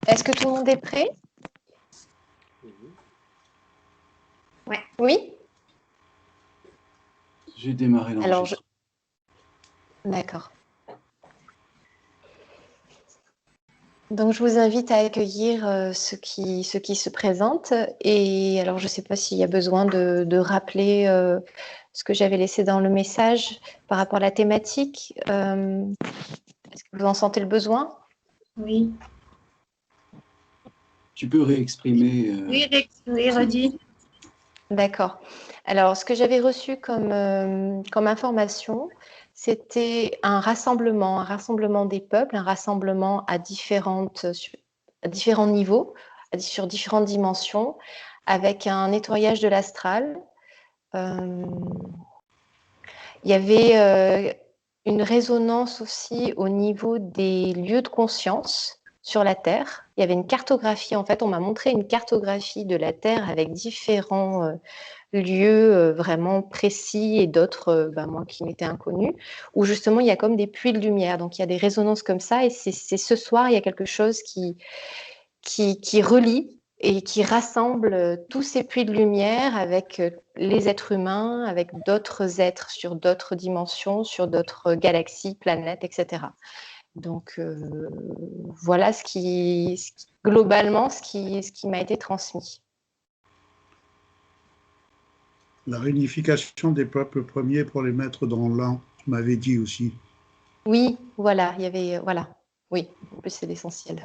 Est-ce que tout le monde est prêt? Ouais. Oui? J'ai démarré l'enregistrement. D'accord. Donc, je vous invite à accueillir ceux qui se présentent. Et alors, je ne sais pas s'il y a besoin de rappeler ce que j'avais laissé dans le message par rapport à la thématique. Est-ce que vous en sentez le besoin? Oui. Tu peux réexprimer. Oui, redis. D'accord. Alors, ce que j'avais reçu comme information, c'était un rassemblement des peuples, un rassemblement à différents niveaux, sur différentes dimensions, avec un nettoyage de l'astral. Il y avait une résonance aussi au niveau des lieux de conscience sur la Terre. Il y avait une cartographie, en fait, on m'a montré une cartographie de la Terre avec différents lieux vraiment précis et d'autres, moi, qui m'étaient inconnus, où justement, il y a comme des puits de lumière. Donc, il y a des résonances comme ça. Et c'est ce soir, il y a quelque chose qui relie et qui rassemble tous ces puits de lumière avec les êtres humains, avec d'autres êtres sur d'autres dimensions, sur d'autres galaxies, planètes, etc. Donc, voilà globalement ce qui m'a été transmis. La réunification des peuples premiers pour les mettre dans l'un, tu m'avais dit aussi. Oui, voilà, il y avait, voilà, oui, en plus c'est l'essentiel.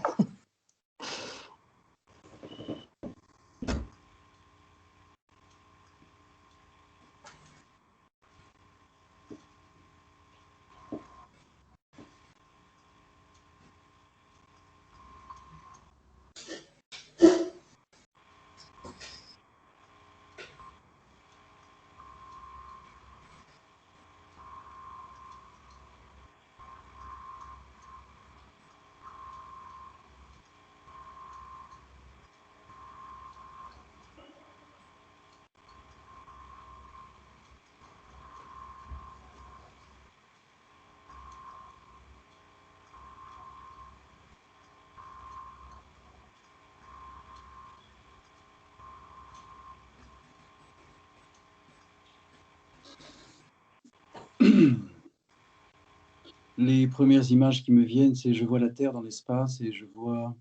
Les premières images qui me viennent, c'est je vois la Terre dans l'espace et je vois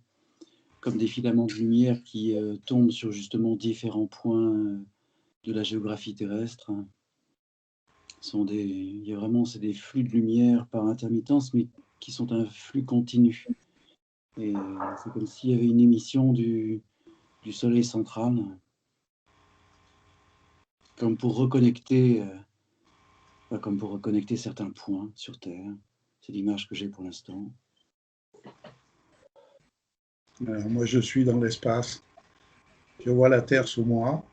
comme des filaments de lumière qui tombent sur justement différents points de la géographie terrestre. Il y a vraiment, c'est des flux de lumière par intermittence, mais qui sont un flux continu. Et c'est comme s'il y avait une émission du Soleil central, comme pour reconnecter certains points sur Terre. C'est l'image que j'ai pour l'instant. Alors, moi, je suis dans l'espace. Je vois la Terre sous moi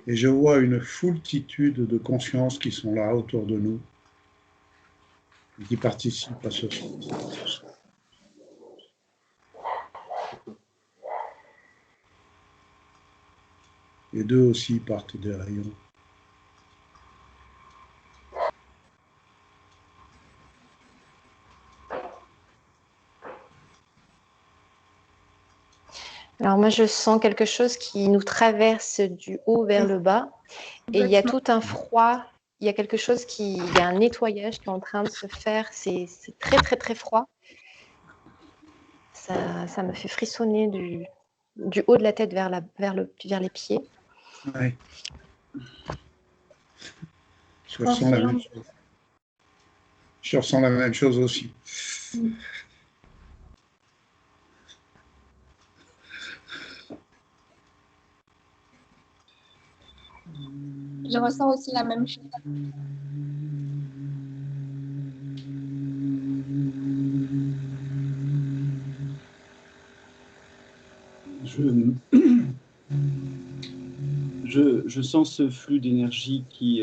et je vois une foultitude de consciences qui sont là autour de nous et qui participent à ce processus. Et d'eux aussi partent des rayons. Alors moi, je sens quelque chose qui nous traverse du haut vers le bas. Et il y a tout un froid, il y a il y a un nettoyage qui est en train de se faire. C'est très, très, très froid. Ça me fait frissonner du haut de la tête vers les pieds. Ouais. Je ressens la même chose. Je ressens la même chose aussi. Je ressens aussi la même chose. Je sens ce flux d'énergie qui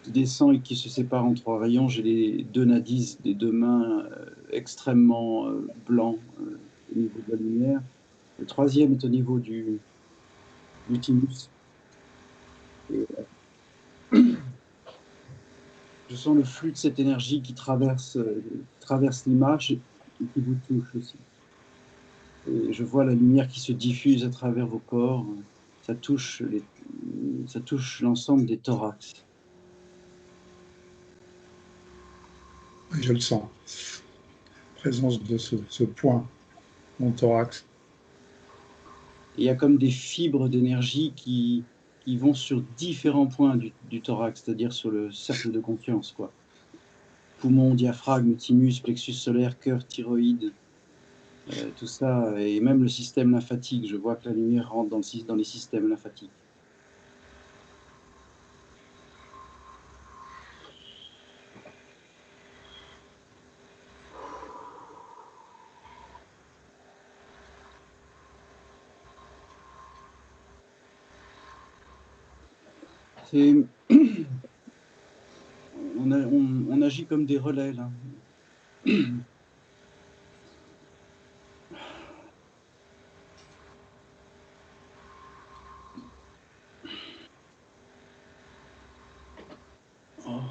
descend et qui se sépare en trois rayons. J'ai les deux nadis des deux mains extrêmement blancs au niveau de la lumière. Le troisième est au niveau du thymus. Et, je sens le flux de cette énergie qui traverse l'image et qui vous touche aussi. Et je vois la lumière qui se diffuse à travers vos corps. Ça touche l'ensemble des thorax. Oui, je le sens. Présence de ce point dans le thorax. Et il y a comme des fibres d'énergie qui vont sur différents points du thorax, c'est-à-dire sur le cercle de confiance, quoi. Poumon, diaphragme, thymus, plexus solaire, cœur, thyroïde, tout ça, et même le système lymphatique. Je vois que la lumière rentre dans les systèmes lymphatiques. On agit comme des relais, là. Oh.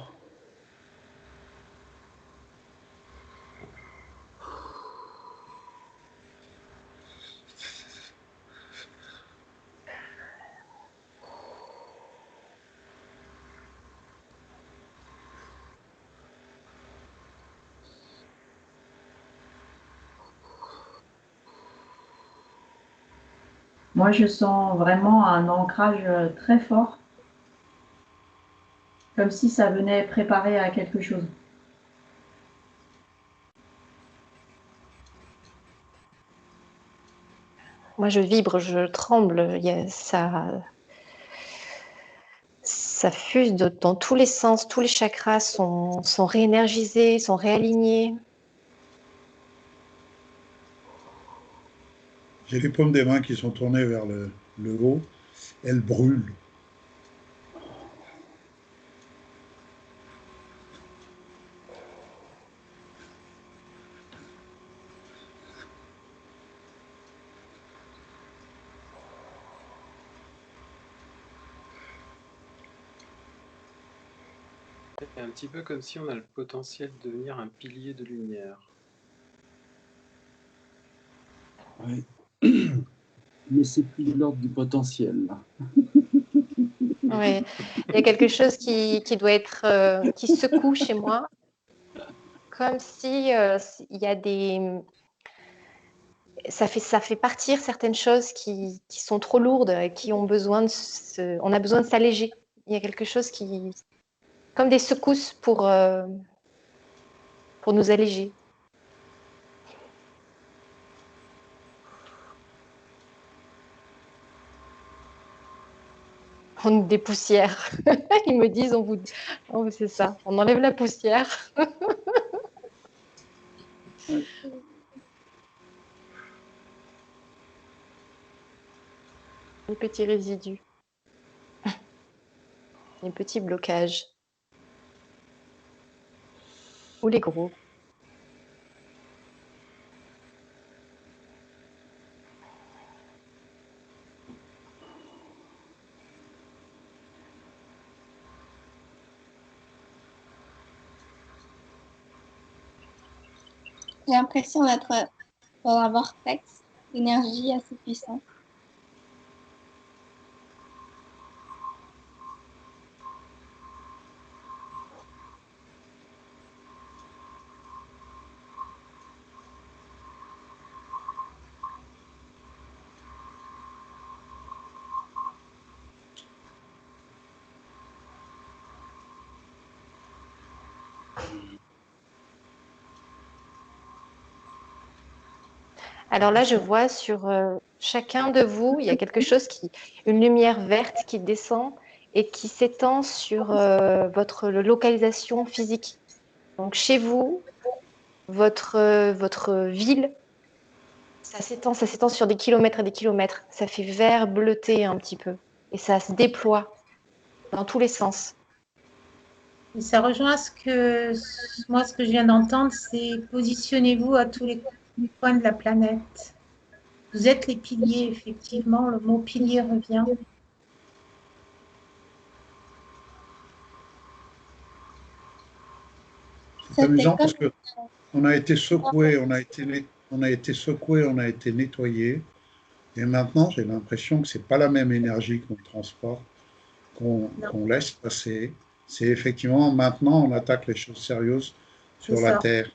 Moi, je sens vraiment un ancrage très fort, comme si ça venait préparer à quelque chose. Moi, je vibre, je tremble. Ça fuse dans tous les sens. Tous les chakras sont réénergisés, sont réalignés. J'ai les paumes des mains qui sont tournées vers le haut. Elles brûlent. C'est un petit peu comme si on a le potentiel de devenir un pilier de lumière. Oui. Mais c'est plus de l'ordre du potentiel, là. Ouais. Il y a quelque chose qui doit être, qui secoue chez moi, comme si il y a ça fait partir certaines choses qui sont trop lourdes, qui ont besoin on a besoin de s'alléger. Il y a quelque chose comme des secousses pour nous alléger. On nous dépoussière. Ils me disent, c'est ça, on enlève la poussière. Les petits résidus, les petits blocages. Ou les gros. J'ai l'impression d'être dans un vortex d'énergie assez puissant. Alors là, je vois sur chacun de vous, il y a quelque chose une lumière verte qui descend et qui s'étend sur votre localisation physique. Donc chez vous, votre ville, ça s'étend sur des kilomètres et des kilomètres. Ça fait vert bleuté un petit peu et ça se déploie dans tous les sens. Et ça rejoint ce que je viens d'entendre, c'est positionnez-vous à tous les coins de la planète. Vous êtes les piliers, effectivement, le mot pilier revient. C'est amusant parce qu'on a été secoué, on a été on a été secoué, on a été nettoyé. Et maintenant, j'ai l'impression que c'est pas la même énergie qu'on transporte, Non, qu'on laisse passer. C'est effectivement, maintenant, on attaque les choses sérieuses c'est sur la ça, Terre.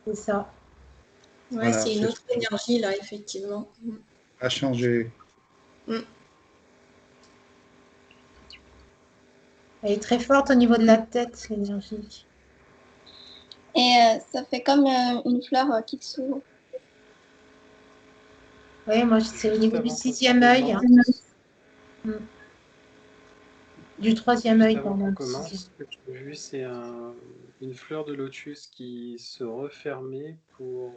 c'est ça. Ouais, Voilà, c'est une c'est ce autre énergie là, effectivement. qui a changé. Mm. Elle est très forte au niveau de la tête, l'énergie. Et ça fait comme une fleur qui s'ouvre. Oui, moi, c'est au Juste niveau du avant qu'on 6e œil, hein. commence, Du 3e juste œil, avant pardon. qu'on du 6e. commence, ce que j'ai vu, c'est une fleur de lotus qui se refermait pour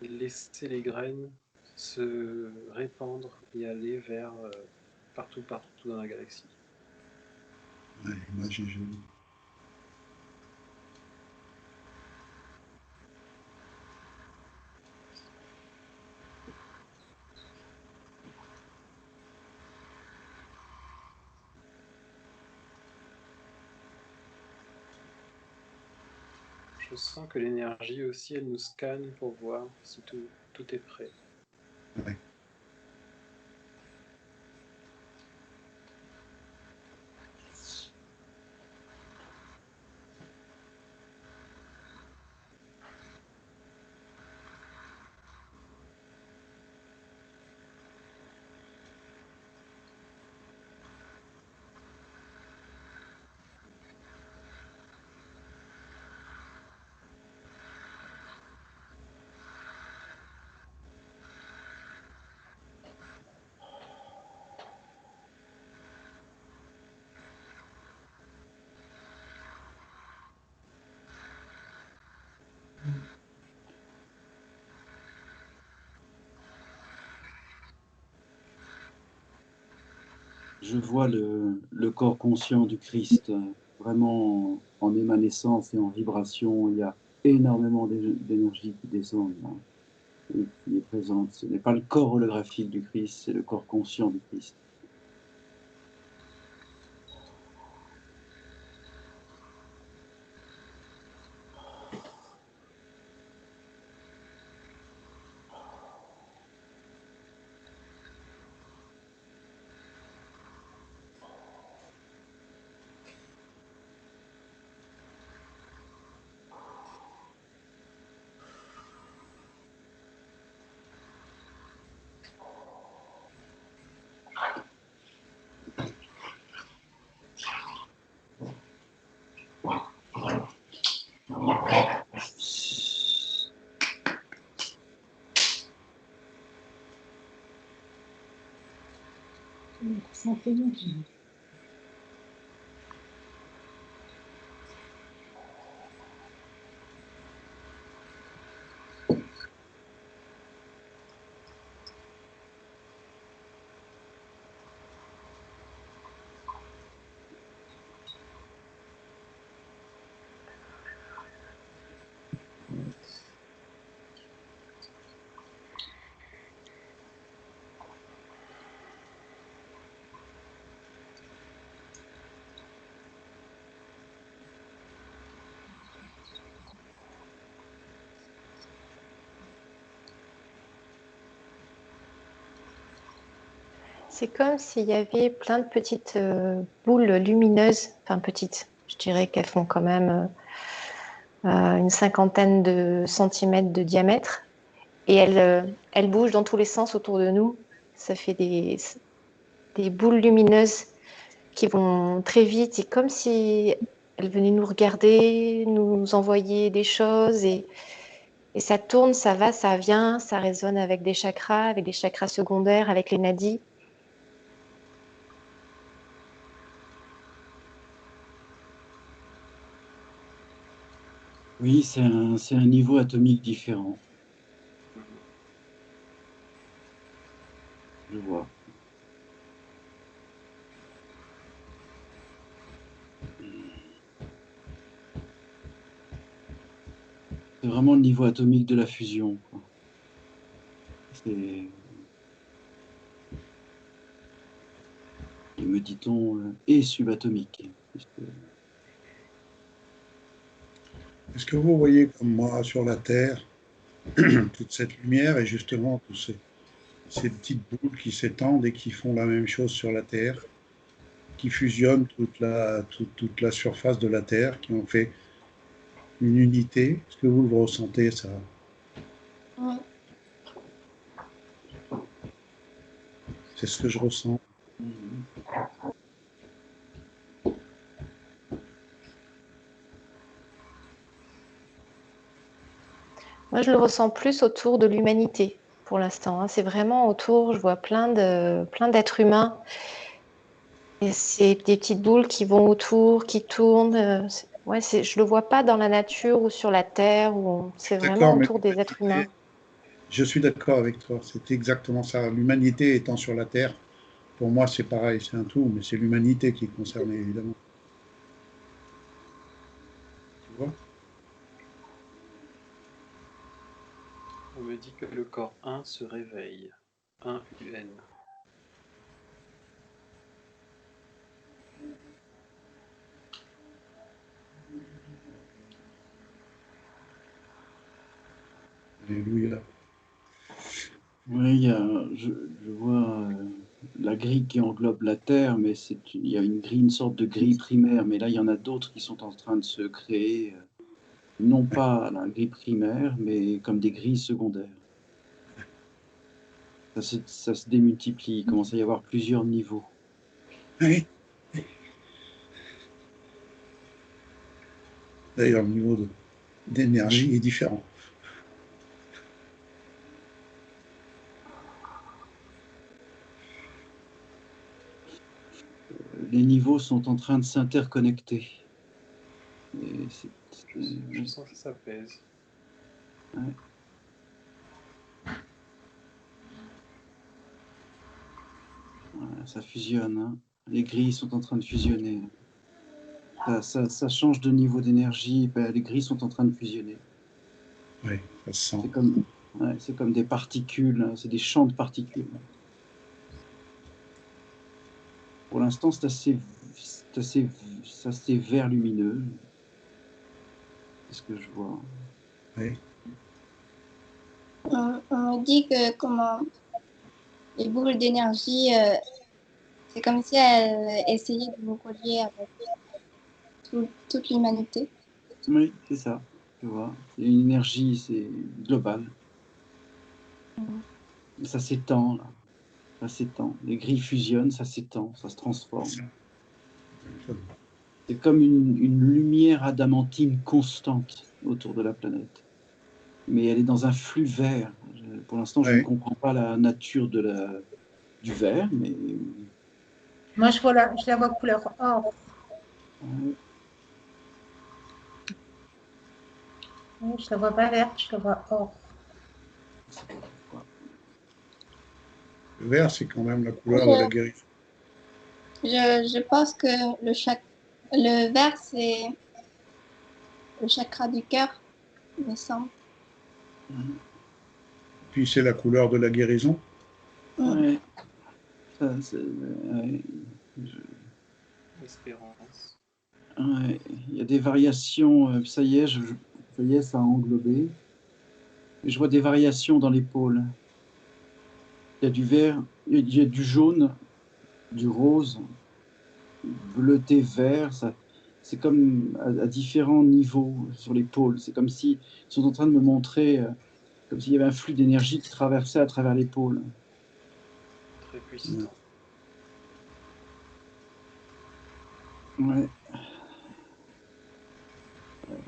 laisser les graines se répandre et aller vers partout dans la galaxie. Ouais, imagine, j'ai vu. Je sens que l'énergie aussi, elle nous scanne pour voir si tout est prêt. Ouais. Je vois le corps conscient du Christ vraiment en émanescence et en vibration. Il y a énormément d'énergie qui descend là, et qui est présente. Ce n'est pas le corps holographique du Christ, c'est le corps conscient du Christ. C'est comme s'il y avait plein de petites boules lumineuses, enfin petites, je dirais qu'elles font quand même une cinquantaine de centimètres de diamètre, et elles bougent dans tous les sens autour de nous. Ça fait des boules lumineuses qui vont très vite, et comme si elles venaient nous regarder, nous envoyer des choses, et ça tourne, ça va, ça vient, ça résonne avec des chakras secondaires, avec les nadis. Oui, c'est un niveau atomique différent. Je vois. C'est vraiment le niveau atomique de la fusion, quoi. C'est, et me dit-on, et subatomique. Est-ce que vous voyez comme moi sur la Terre toute cette lumière et justement tous ces petites boules qui s'étendent et qui font la même chose sur la Terre, qui fusionnent toute la surface de la Terre, qui ont fait une unité. Est-ce que vous le ressentez, ça? Ouais. C'est ce que je ressens. Mhm. Moi, je le ressens plus autour de l'humanité pour l'instant, hein. C'est vraiment autour, je vois plein d'êtres humains. Et c'est des petites boules qui vont autour, qui tournent. Ouais, je le vois pas dans la nature ou sur la terre. C'est vraiment D'accord, mais autour des êtres humains. je suis d'accord avec toi. C'est exactement ça. L'humanité étant sur la Terre, pour moi, c'est pareil, c'est un tout, mais c'est l'humanité qui est concernée, évidemment. Tu vois? On me dit que le corps 1 se réveille. 1 UN. Alléluia. Oui, je vois la grille qui englobe la Terre, mais il y a une grille, une sorte de grille primaire, mais là, il y en a d'autres qui sont en train de se créer, non pas la grille primaire, mais comme des grilles secondaires. Ça se démultiplie, il commence à y avoir plusieurs niveaux. Oui. D'ailleurs, le niveau d'énergie est différent. Les niveaux sont en train de s'interconnecter. Je sens que ça pèse. Ouais. Voilà, ça fusionne, hein. Les grilles sont en train de fusionner. Ça change de niveau d'énergie, ben, les grilles sont en train de fusionner. Oui, ça se sent. C'est comme des particules, hein, c'est des champs de particules. Pour l'instant, c'est assez vert lumineux. C'est ce que je vois. Oui. On me dit que comment les boules d'énergie, c'est comme si elles essayaient de vous relier avec toute l'humanité. Oui, c'est ça, tu vois. C'est une énergie, c'est global. Ça s'étend, là. Ça s'étend. Les grilles fusionnent, ça s'étend, ça se transforme. C'est comme une lumière adamantine constante autour de la planète. Mais elle est dans un flux vert. Pour l'instant, je ne Oui. comprends pas la nature du vert, mais Moi, je la vois couleur or. Je la vois pas verte, je la vois or. Le vert, c'est quand même la couleur de la guérison. Je pense que le vert, c'est le chakra du cœur, il me semble. Puis c'est la couleur de la guérison. ouais. Ouais. Espérance. Ouais. Il y a des variations, ça y est, ça y est, ça a englobé. Et je vois des variations dans les pôles. Il y a du vert, il y a du jaune, du rose, bleuté, vert. C'est comme à différents niveaux sur les pôles. C'est comme s'ils sont en train de me montrer, comme s'il y avait un flux d'énergie qui traversait à travers les pôles. Très puissant. Ouais.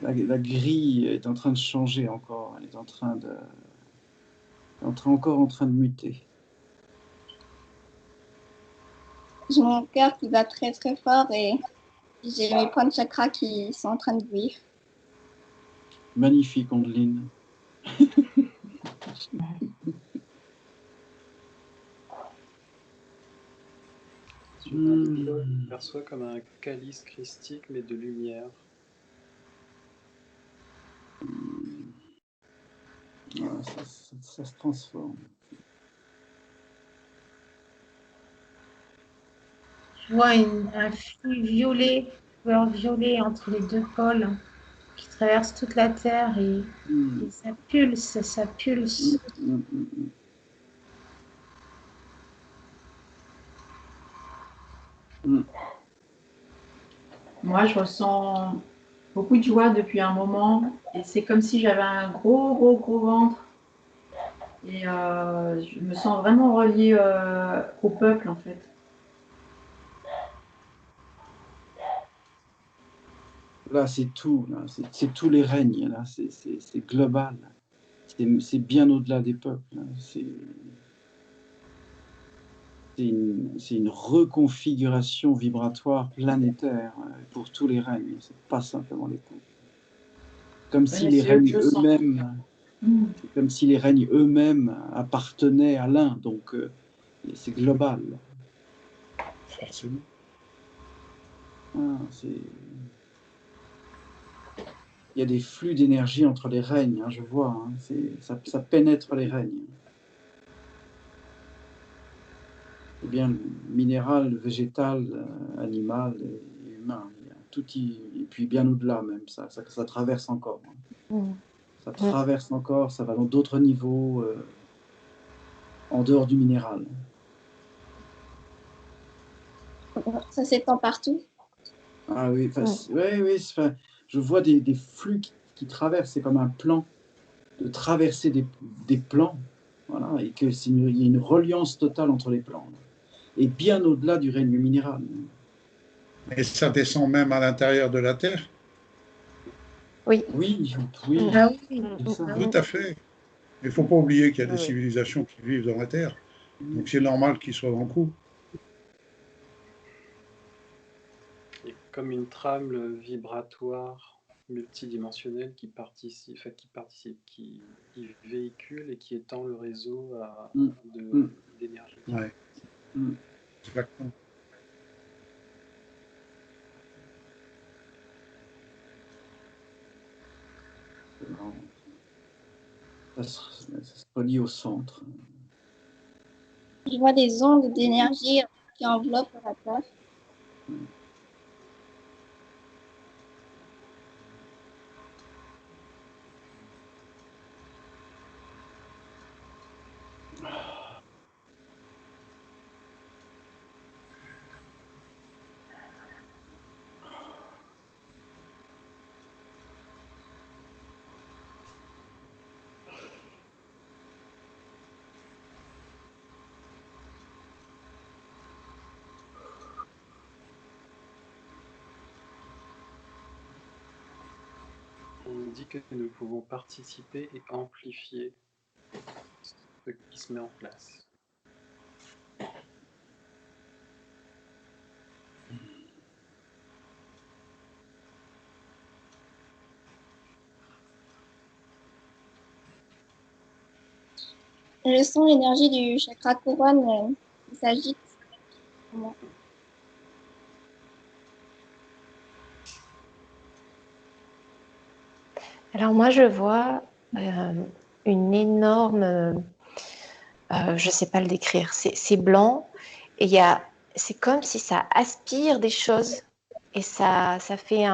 La grille est en train de changer encore. Elle est encore en train de muter. J'ai mon cœur qui bat très très fort et j'ai mes points de chakra qui sont en train de bouillir. Magnifique, Andeline. Je perçois comme un calice christique, mais de lumière. Ça se transforme. Je vois un flux violet, couleur violet entre les deux pôles. qui traverse toute la Terre et ça pulse, ça pulse. Moi, je ressens beaucoup de joie depuis un moment et c'est comme si j'avais un gros ventre et je me sens vraiment reliée au peuple en fait. Là, c'est tout. Là, c'est tous les règnes. Là, c'est global. C'est bien au-delà des peuples. C'est une reconfiguration vibratoire planétaire pour tous les règnes. C'est pas simplement les peuples. Comme si les règnes eux-mêmes, comme si les règnes eux-mêmes appartenaient à l'un. Donc, c'est global. Forcément. Il y a des flux d'énergie entre les règnes, je vois. Ça pénètre les règnes. Eh bien, le minéral, le végétal, animal et humain. Il y a tout et puis bien au-delà même, ça traverse encore. Ça traverse encore, ça va dans d'autres niveaux, en dehors du minéral. Ça s'étend partout. Ah oui, oui, je vois des flux qui traversent, c'est comme un plan, de traverser des plans, voilà, et qu'il y a une reliance totale entre les plans, et bien au-delà du règne minéral. Et ça descend même à l'intérieur de la Terre? Oui. Ah oui. Tout à fait. Il ne faut pas oublier qu'il y a des civilisations qui vivent dans la Terre. Donc c'est normal qu'ils soient dans le coup. Il y a comme une trame vibratoire multidimensionnelle qui véhicule et qui étend le réseau d'énergie. Ouais. Exactement. Ça se relie au centre. Je vois des ondes d'énergie qui enveloppent la Terre. On nous dit que nous pouvons participer et amplifier ce qui se met en place. Je sens l'énergie du chakra couronne qui s'agite. Alors moi, je vois une énorme... je ne sais pas le décrire. C'est blanc et c'est comme si ça aspire des choses et ça fait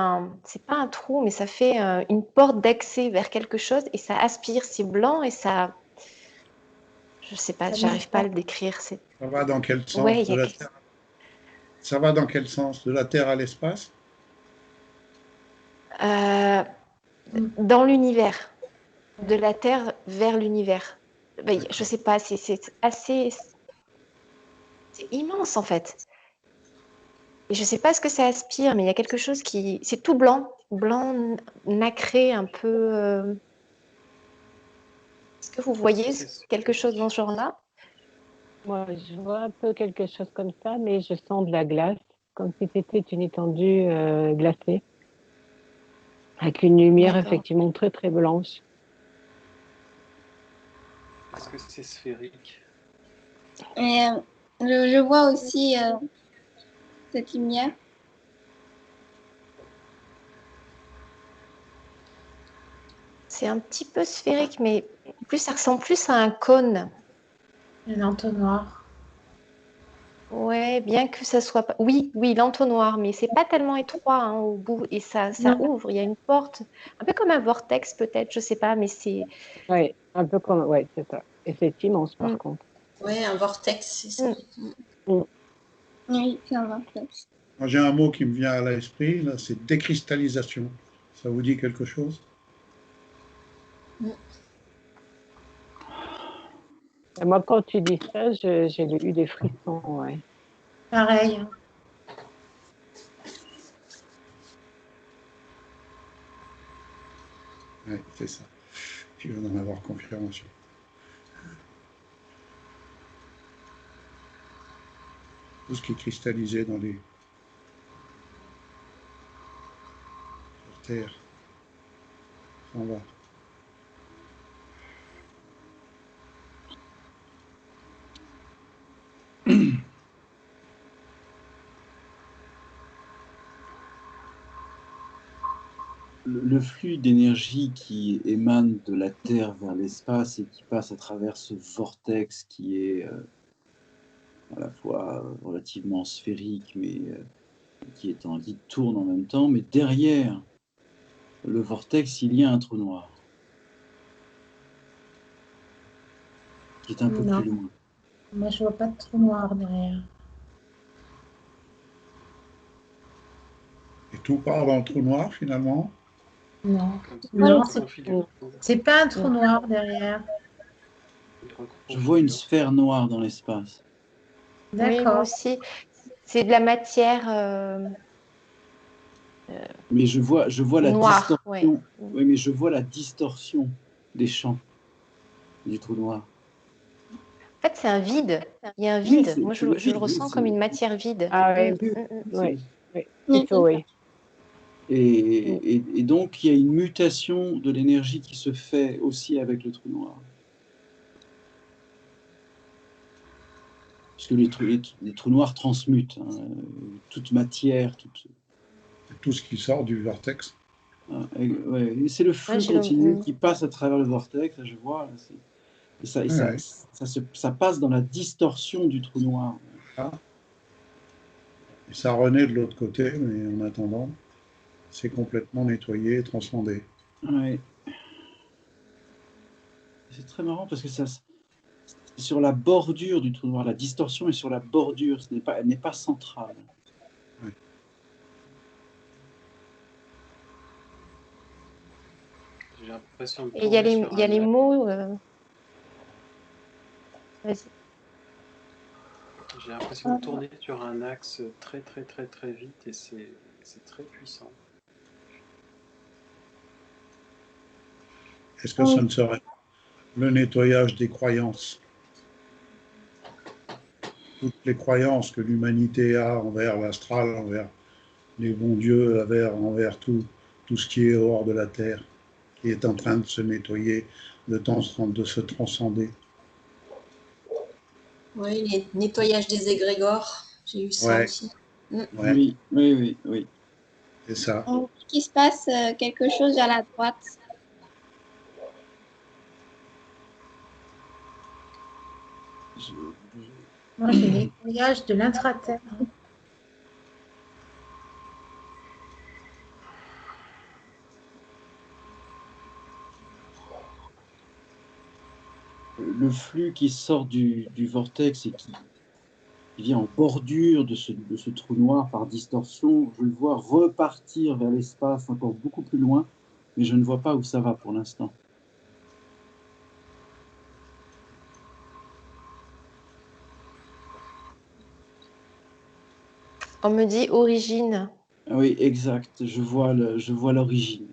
c'est pas un trou, mais ça fait une porte d'accès vers quelque chose et ça aspire. C'est blanc et ça... Je ne sais pas, j'arrive pas à le décrire. Ça va dans quel sens Ouais, de la Terre? Ça va dans quel sens? De la Terre à l'espace? Dans l'univers. De la Terre vers l'univers. Ben, je sais pas, c'est assez... C'est immense en fait. Et je sais pas ce que ça aspire, mais il y a quelque chose qui... C'est tout blanc, blanc nacré, un peu... Est-ce que vous voyez quelque chose dans ce genre-là? Moi, je vois un peu quelque chose comme ça, mais je sens de la glace, comme si c'était une étendue glacée, avec une lumière effectivement très très blanche. Est-ce que c'est sphérique? Et je vois aussi cette lumière. C'est un petit peu sphérique, mais ça ressemble plus à un cône. Un entonnoir. Ouais, bien que ça soit pas. Oui, oui, l'entonnoir, mais c'est pas tellement étroit hein, au bout et ça Non. ouvre. Il y a une porte, un peu comme un vortex peut-être, je sais pas, mais c'est. Oui, un peu comme, ouais, c'est ça. Et c'est immense par Mm, contre. Ouais, un vortex, c'est ça. mm. Mm. Oui, c'est un vortex. Moi, j'ai un mot qui me vient à l'esprit, là, c'est décristallisation. Ça vous dit quelque chose? Et moi, quand tu dis ça, j'ai eu des frissons, ouais. Pareil. Hein. Oui, c'est ça. Tu vas en avoir confirmation. Tout ce qui est cristallisé dans les sur Terre s'en va. Le flux d'énergie qui émane de la Terre vers l'espace et qui passe à travers ce vortex qui est à la fois relativement sphérique, mais qui tourne en même temps, mais derrière le vortex, il y a un trou noir qui est un peu Non, plus loin. moi je vois pas de trou noir derrière. Et tout part dans le trou noir finalement. Non, Comme ça, non, c'est configuré. c'est pas un trou noir derrière. Je vois une sphère noire dans l'espace. Oui, moi D'accord. aussi. C'est de la matière Mais je vois la noire, ouais. distorsion. Oui, mais je vois la distorsion des champs du trou noir. En fait, c'est un vide. Il y a un Oui, vide. Moi, c'est le je le vide. Oui, ressens comme une matière vide. Ah oui, oui, oui, oui, Oui, plutôt oui. et donc, il y a une mutation de l'énergie qui se fait aussi avec le trou noir. Puisque les trous noirs transmutent hein, toute matière, toute. Tout ce qui sort du vortex. Ouais, c'est le flux continu qui passe à travers le vortex, là, je vois. Là, Ouais. ça passe dans la distorsion du trou noir. Ah. Et ça renaît de l'autre côté, mais en attendant, c'est complètement nettoyé et transcendé. Ouais. C'est très marrant parce que c'est sur la bordure du trou noir. La distorsion est sur la bordure, elle n'est pas centrale. Ouais. J'ai l'impression de Et il y a tourner sur il y a un les axe. mots. Vas-y. J'ai l'impression de tourner sur un axe très très très très vite et c'est très puissant. Est-ce que ça ne serait pas le nettoyage des croyances? Toutes les croyances que l'humanité a envers l'astral, envers les bons dieux, envers tout ce qui est hors de la Terre, qui est en train de se nettoyer, de se transcender. Oui, les nettoyages des égrégores, j'ai eu ça Ouais, aussi. ouais, Oui. c'est ça. On dit qu'il se passe quelque chose vers la droite. Moi j'ai nettoyage de l'intraterre. Le flux qui sort du vortex et qui vient en bordure de ce trou noir par distorsion, je le vois repartir vers l'espace encore beaucoup plus loin, mais je ne vois pas où ça va pour l'instant. On me dit origine. Oui, exact. Je vois l'origine.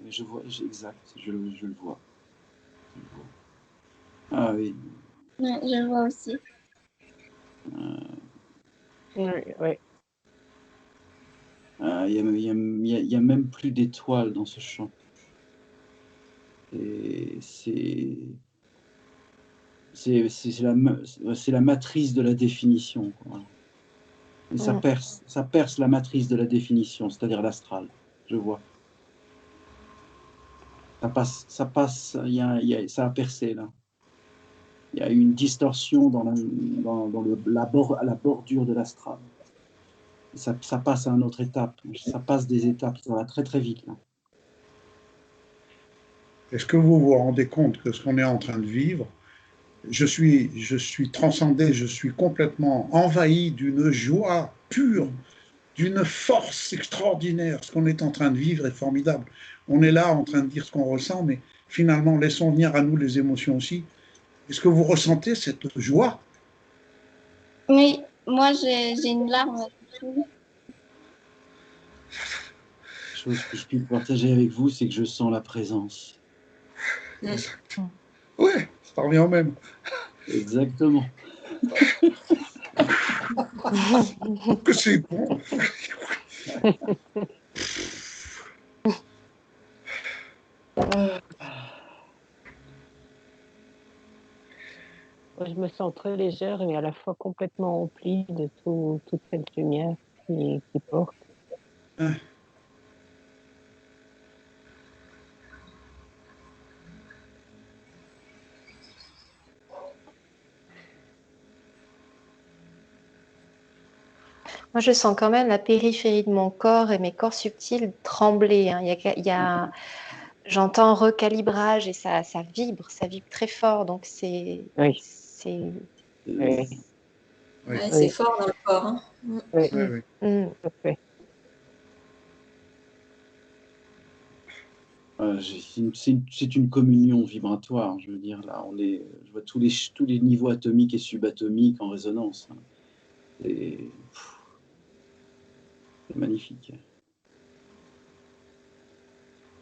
Exact. Je le vois. Ah oui. Ouais, je le vois aussi. Oui. Il y a même plus d'étoiles dans ce champ. Et c'est la matrice de la définition. Quoi. Et ça perce la matrice de la définition, c'est-à-dire l'astral. Je vois. Ça passe, ça a percé là. Il y a une distorsion à la bordure de l'astral. Ça passe à une autre étape. Ça passe des étapes. Ça va très très vite là. Est-ce que vous vous rendez compte que ce qu'on est en train de vivre, je suis transcendé, je suis complètement envahi d'une joie pure, d'une force extraordinaire. Ce qu'on est en train de vivre est formidable. On est là en train de dire ce qu'on ressent, mais finalement, laissons venir à nous les émotions aussi. Est-ce que vous ressentez cette joie? Oui, moi j'ai une larme. Chose que je puis partager avec vous, c'est que je sens la présence. Exact. Ouais, ça revient au même. Exactement. Que c'est bon. Moi, je me sens très légère et à la fois complètement remplie de toute cette lumière qui porte. Hein. Moi, je sens quand même la périphérie de mon corps et mes corps subtils trembler, hein. J'entends recalibrage et ça vibre très fort. Donc, Oui. oui. Ouais, c'est fort dans le corps. Hein. Oui. Oui. Tout à fait. C'est une communion vibratoire. Je veux dire, là, je vois tous les niveaux atomiques et subatomiques en résonance. Hein. C'est magnifique.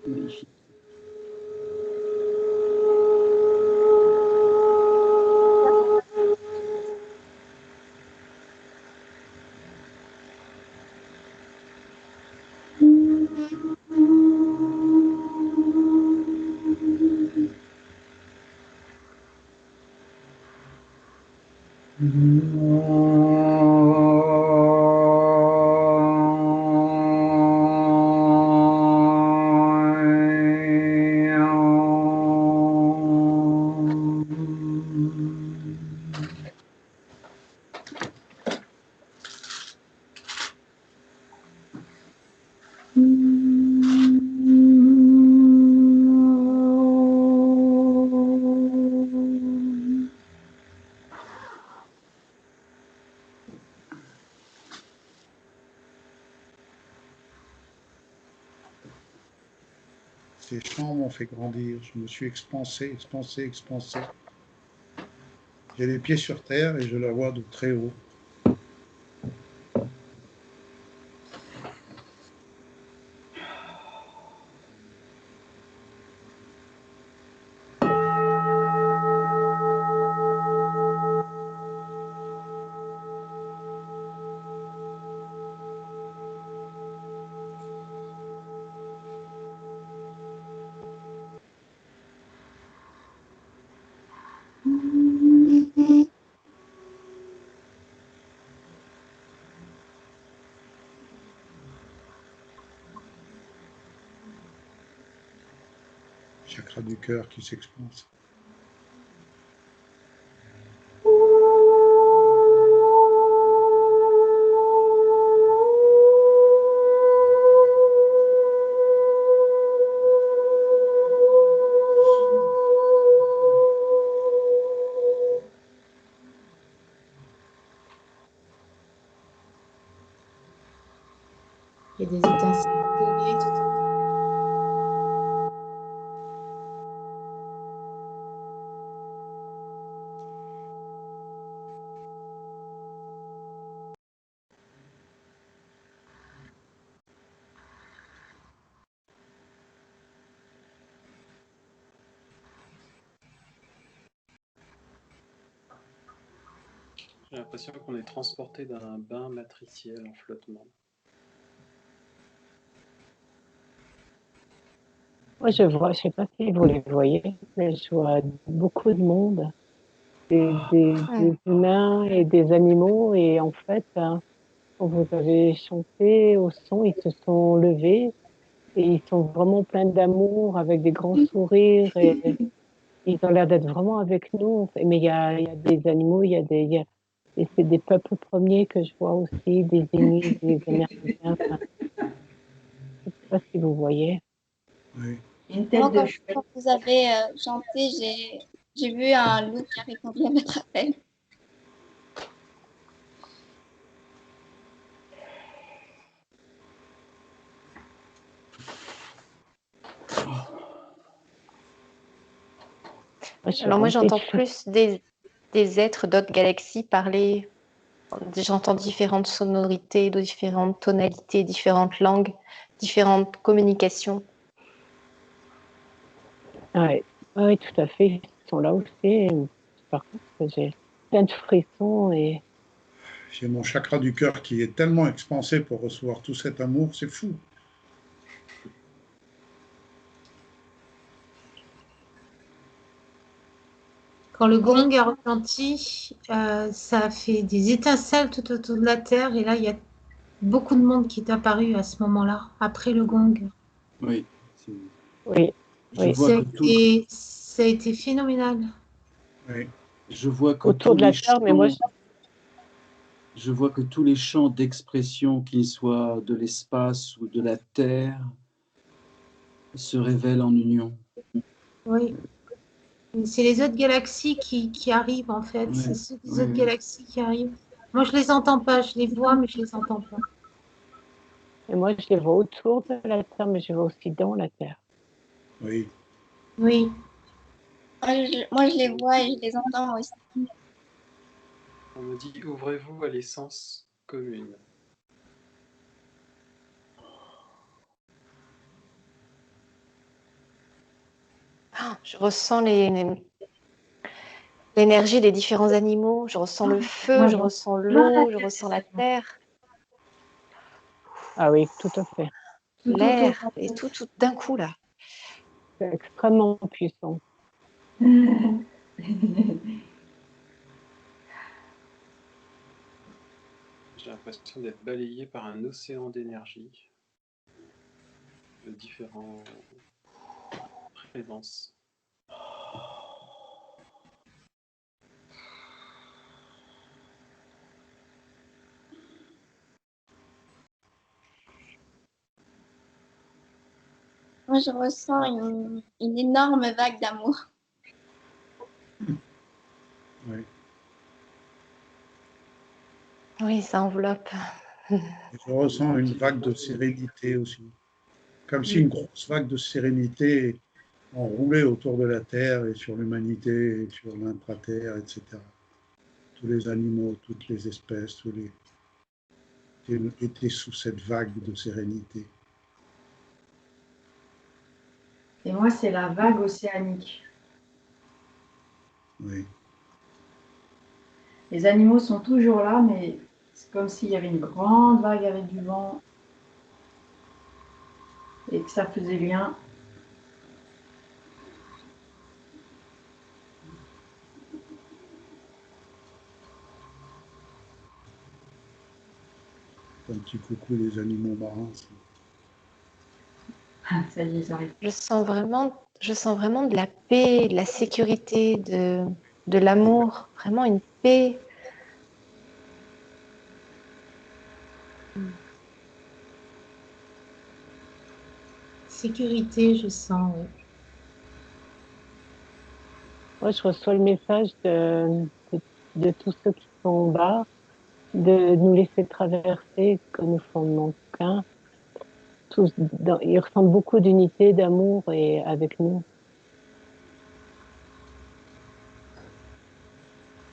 Magnifique. Ces chants m'ont fait grandir. Je me suis expansé, expansé, expansé. J'ai les pieds sur terre et je la vois de très haut. Chakra du cœur qui s'expanse. Il y a des étincelles. J'ai l'impression qu'on est transporté d'un bain matriciel en flottement. Moi, je vois, je sais pas si vous les voyez, mais je vois beaucoup de monde, des humains et des animaux, et en fait, hein, quand vous avez chanté au son, ils se sont levés et ils sont vraiment pleins d'amour, avec des grands sourires, et ils ont l'air d'être vraiment avec nous. Mais il y a des animaux, et c'est des peuples premiers que je vois aussi, des Inuits, des Amérindiens. Enfin, je ne sais pas si vous voyez. Oui. Une tête Moi, de quand, chouette. quand vous avez chanté, j'ai vu un loup qui a répondu à votre appel. Alors moi, j'entends remplie plus des êtres d'autres galaxies parler. J'entends différentes sonorités, de différentes tonalités, différentes langues, différentes communications. Ouais. Oui, tout à fait. Ils sont là aussi. Et par contre, j'ai plein de frissons et J'ai mon chakra du cœur qui est tellement expansé pour recevoir tout cet amour, c'est fou. Quand le gong a retenti, ça a fait des étincelles tout autour de la Terre. Et là, il y a beaucoup de monde qui est apparu à ce moment-là, après le gong. Oui. oui. Je Oui. vois Ça a été phénoménal. Oui. Je vois que Autour tous de la les Terre, mais moi, champs, je vois que tous les champs d'expression, qu'ils soient de l'espace ou de la terre, se révèlent en union. Oui. C'est les autres galaxies qui arrivent, en fait. Oui, C'est ceux des oui, autres oui. galaxies qui arrivent. Moi, je les entends pas. Je les vois, mais je les entends pas. et moi, je les vois autour de la Terre, mais je les vois aussi dans la Terre. Oui. Oui. Moi, je les vois et je les entends aussi. On me dit ouvrez-vous à l'essence commune. Je ressens l'énergie des différents animaux. Je ressens le feu, Moi, je ressens l'eau, je ressens la terre, Ah oui, tout à fait. tout autour. l'air, et tout d'un coup là. C'est extrêmement puissant. J'ai l'impression d'être balayé par un océan d'énergie de différentes fréquences. Moi, je ressens une énorme vague d'amour. Oui. Oui, ça enveloppe. Et je ressens une vague de sérénité aussi. Comme si une grosse vague de sérénité enroulait autour de la Terre et sur l'humanité et sur l'intra-terre, etc. Tous les animaux, toutes les espèces, étaient sous cette vague de sérénité. Et moi, c'est la vague océanique. Oui. Les animaux sont toujours là, mais c'est comme s'il y avait une grande vague avec du vent et que ça faisait bien. Un petit coucou des animaux marins. Ça y est, ils arrivent. Je sens vraiment de la paix, de la sécurité, de l'amour, vraiment une paix. Sécurité, je sens. Oui. Moi, je reçois le message de tous ceux qui sont en bas, de nous laisser traverser, que nous formons qu'un. Ils ressentent beaucoup d'unité, d'amour et avec nous.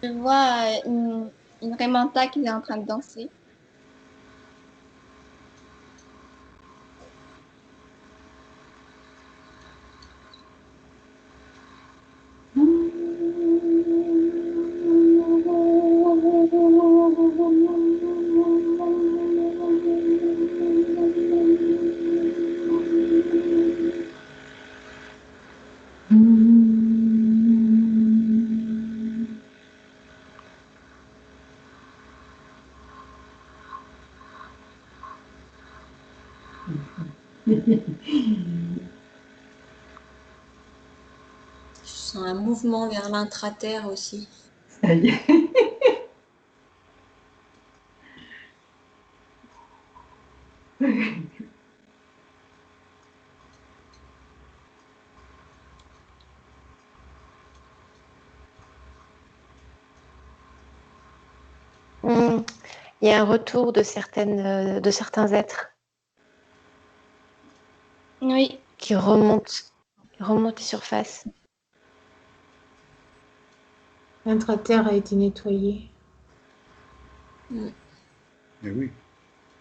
Je vois une Raymanta qui est en train de danser. Je sens un mouvement vers l'intra-terre aussi. Ça y est. Il y a un retour de certains êtres Oui, qui remontent à surface. L'intra-terre a été nettoyée. Et oui.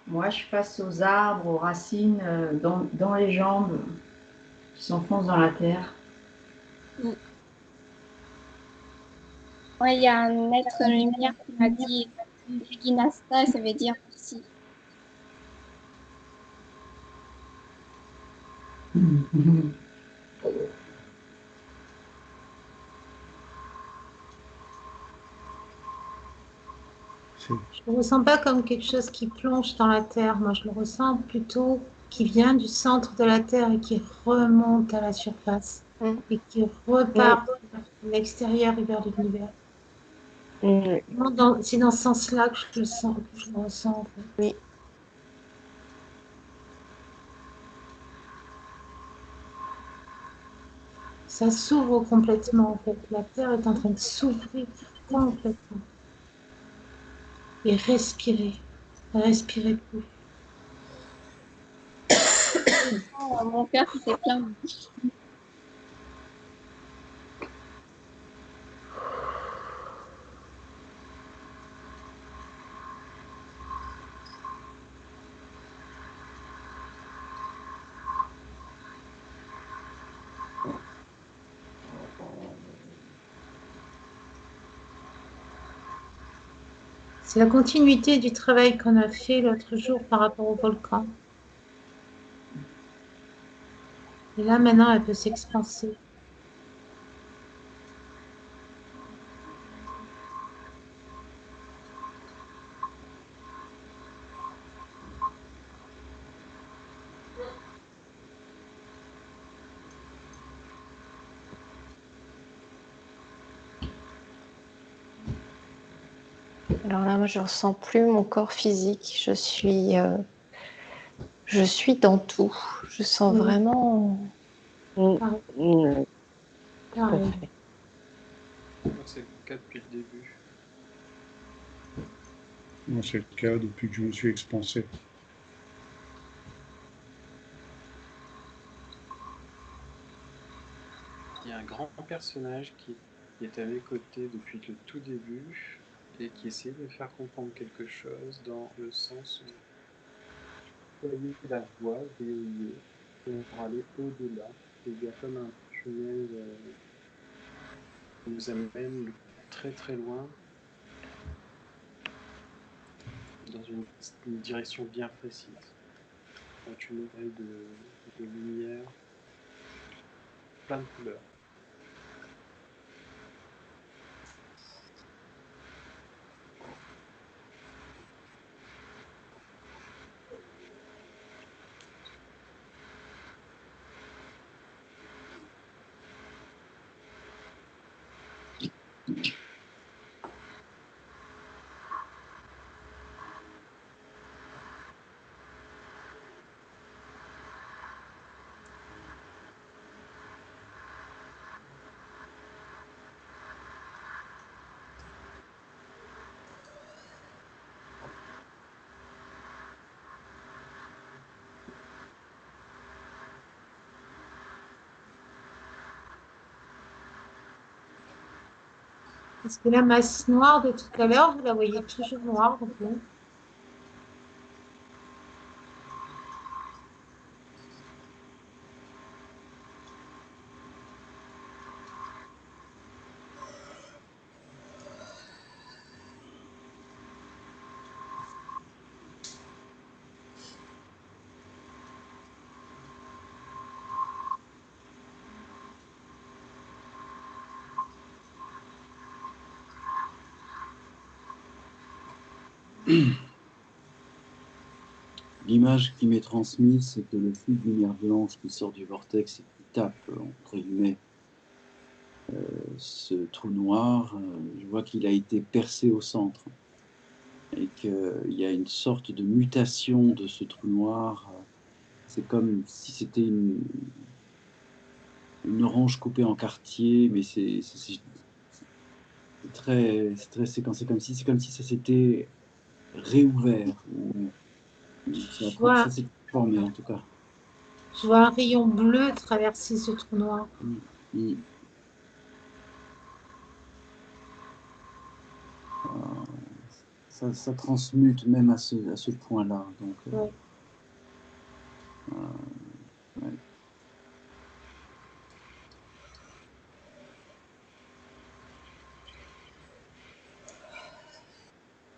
Moi, je passe aux arbres, aux racines, dans les jambes, qui s'enfoncent dans la terre. ouais, il y a un être lumière qui m'a dit Ginasta, ça veut dire aussi. Je ne le ressens pas comme quelque chose qui plonge dans la terre. Moi, je le ressens plutôt qui vient du centre de la terre et qui remonte à la surface et qui repart vers l'extérieur et vers l'univers. C'est dans ce sens-là que je le sens, que je le ressens en fait. Oui. Ça s'ouvre complètement en fait. La terre est en train de s'ouvrir complètement. Et respirer. Respirez plus. Oh, mon cœur qui s'est plein. C'est la continuité du travail qu'on a fait l'autre jour par rapport au volcan. Et là, maintenant, elle peut s'expanser. Alors là, moi, je ne ressens plus mon corps physique. Je suis dans tout. Je sens vraiment... Tout à fait. Moi, c'est le cas depuis le début. Moi, c'est le cas depuis que je me suis expansé. Il y a un grand personnage qui est à mes côtés depuis le tout début et qui essayait de me faire comprendre quelque chose dans le sens où voyez la voie VOIE pour aller au-delà. Et il y a comme un tunnel qui nous amène très très loin dans une direction bien précise. Un tunnel de lumière, plein de couleurs. Est-ce que la masse noire de tout à l'heure, vous la voyez toujours noire en fait? L'image qui m'est transmise, c'est que le flux de lumière blanche qui sort du vortex et qui tape, entre guillemets, ce trou noir, je vois qu'il a été percé au centre et qu'il y a une sorte de mutation de ce trou noir. C'est comme si c'était une orange coupée en quartier, mais c'est très séquencé, c'est comme si ça s'était réouvert ou Je vois, ça s'est formé en tout cas. je vois un rayon bleu traverser ce trou noir. Mm. Ça transmute même à ce point-là. Donc, Ouais. ouais.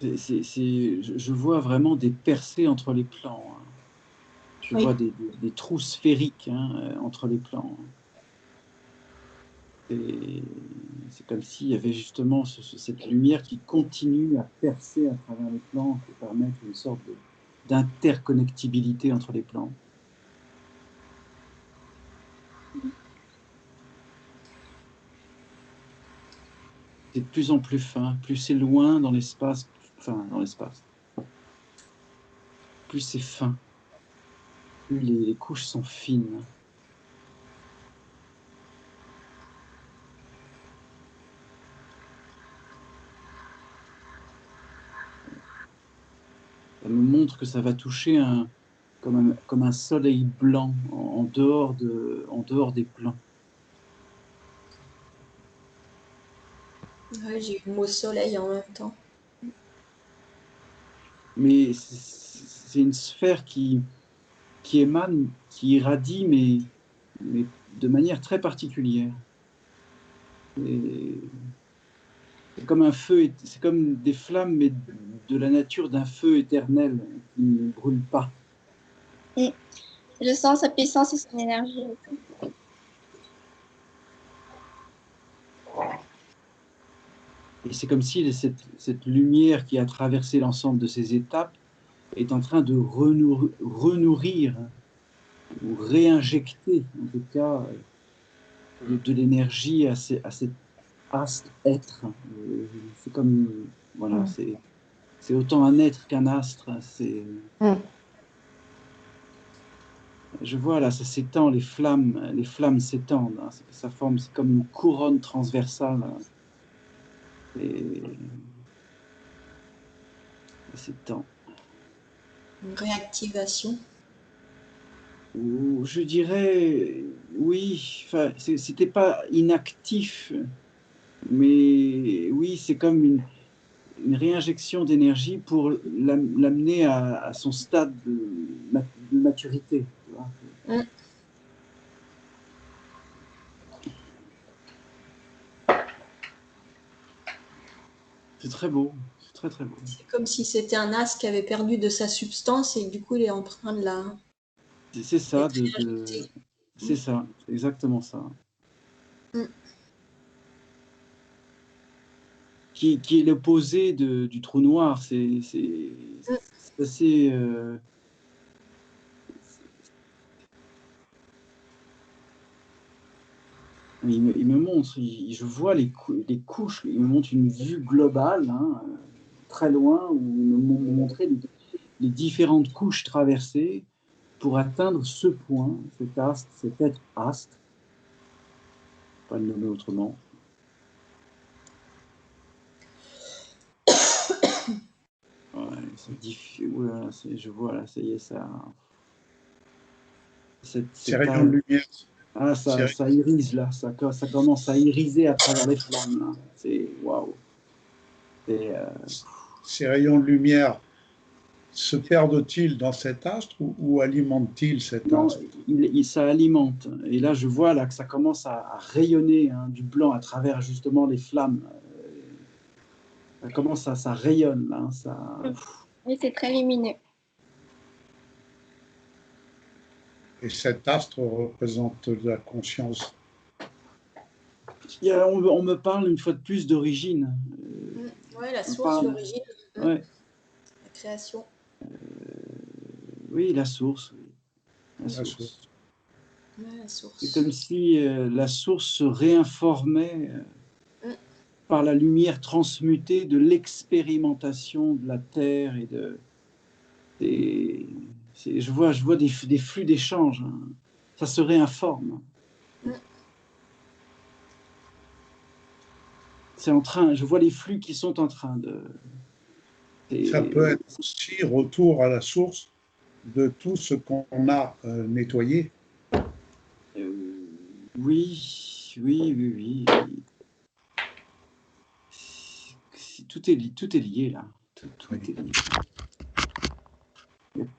Je vois vraiment des percées entre les plans. Hein. Je Oui. vois des trous sphériques entre les plans. Et c'est comme s'il y avait justement cette lumière qui continue à percer à travers les plans, qui permet une sorte d'interconnectibilité entre les plans. C'est de plus en plus fin, plus c'est loin dans l'espace, plus c'est fin, plus les couches sont fines. Ça me montre que ça va toucher comme un soleil blanc en dehors des plans. Ouais, j'ai eu le mot soleil en même temps. Mais c'est une sphère qui émane, qui irradie, mais de manière très particulière. C'est comme un feu, c'est comme des flammes, mais de la nature d'un feu éternel qui ne brûle pas. Je sens sa puissance et son énergie. Et c'est comme si cette lumière qui a traversé l'ensemble de ces étapes est en train de renourrir ou réinjecter, en tout cas, de l'énergie à cet astre être. C'est comme, voilà, c'est autant un être qu'un astre. Je vois là, ça s'étend, les flammes s'étendent. Hein, ça forme, c'est comme une couronne transversale. Et s'étend. Une réactivation. Ou je dirais, oui, c'était pas inactif, mais oui, c'est comme une réinjection d'énergie pour l'amener à son stade de maturité. Tu vois. C'est très beau, c'est très très beau. C'est comme si c'était un as qui avait perdu de sa substance et du coup il est en train de la... C'est ça, c'est ça, c'est exactement ça. Qui est l'opposé du trou noir. C'est assez... il me montre, je vois les couches, il me montre une vue globale, très loin, où il me montrait les différentes couches traversées pour atteindre ce point, cet être astre, pas le nommer autrement. Ouais, voilà, je vois là, ça y est, ça. Ces rayons de lumière. Ah, ça irise là, ça commence à iriser à travers les flammes là. C'est waouh. Ces rayons de lumière se perdent-ils dans cet astre ou alimentent-ils cet astre? Ça alimente. Et là, je vois là que ça commence à rayonner du blanc à travers justement les flammes. Ça commence ça rayonne là. Oui, c'est très lumineux. Et cet astre représente la conscience. On me parle une fois de plus d'origine. Oui, la source, l'origine, ouais. La création. Oui, la source. La source. Ouais, la C'est source. comme si la source se réinformait Mm. par la lumière transmutée de l'expérimentation de la Terre et je vois des flux d'échanges. Hein. Ça se réinforme. Mm. C'est en train, je vois les flux qui sont en train de... Ça peut être aussi retour à la source de tout ce qu'on a nettoyé. Oui. Tout est lié là. Tout est lié.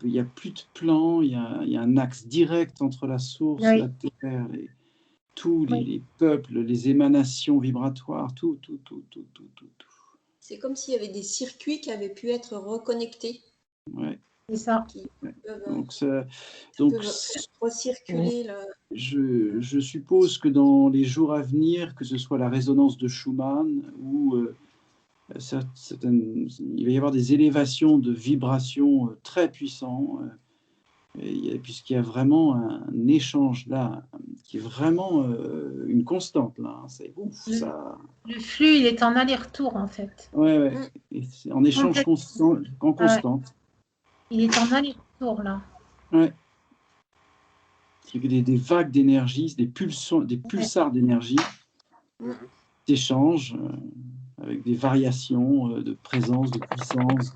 Il n'y a plus de plan, il y a un axe direct entre la source, Oui. la Terre, tous les peuples, les émanations vibratoires, tout. C'est comme s'il y avait des circuits qui avaient pu être reconnectés. Ouais. C'est ça. Qui Ouais. peuvent, Donc faire recirculer. je suppose que dans les jours à venir, que ce soit la résonance de Schumann ou il va y avoir des élévations de vibrations très puissants, puisqu'il y a vraiment un échange là, qui est vraiment une constante là. C'est ouf, ça. Le flux, il est en aller-retour, en fait. Ouais. Et c'est en échange constant, en constante. Il est en aller-retour, là. Ouais. C'est que des vagues d'énergie, des pulsars d'énergie d'échange avec des variations de présence, de puissance,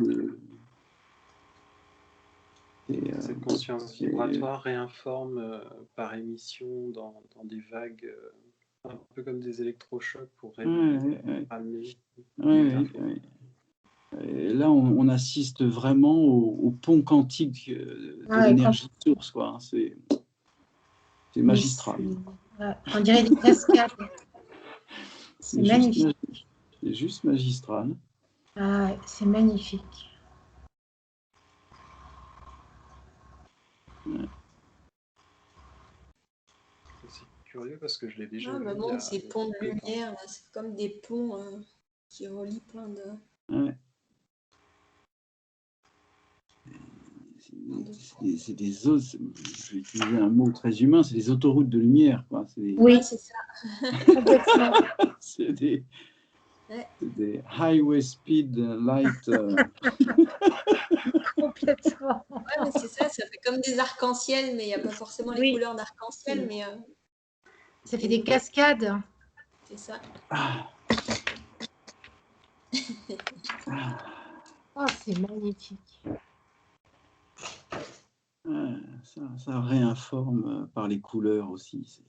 cette conscience vibratoire réinforme par émission dans des vagues, un peu comme des électrochocs pour ramener. Et là, on assiste vraiment au pont quantique de l'énergie source, quoi. C'est magistral. On dirait des cascades. C'est magnifique. C'est juste magistral. Ah, c'est magnifique. Ouais. C'est curieux parce que je l'ai déjà vu. Ces ponts de lumière, c'est comme des ponts qui relient plein de... Ouais. C'est des autres, je vais utiliser un mot très humain, c'est des autoroutes de lumière. Quoi. Oui, c'est ça. Complètement. C'est des highway speed light. Complètement. Ouais, mais c'est ça fait comme des arcs-en-ciel, mais il n'y a pas forcément les couleurs d'arc-en-ciel, mais... Ça fait des cascades. C'est ça. Oh, c'est magnifique. Ça réinforme par les couleurs aussi.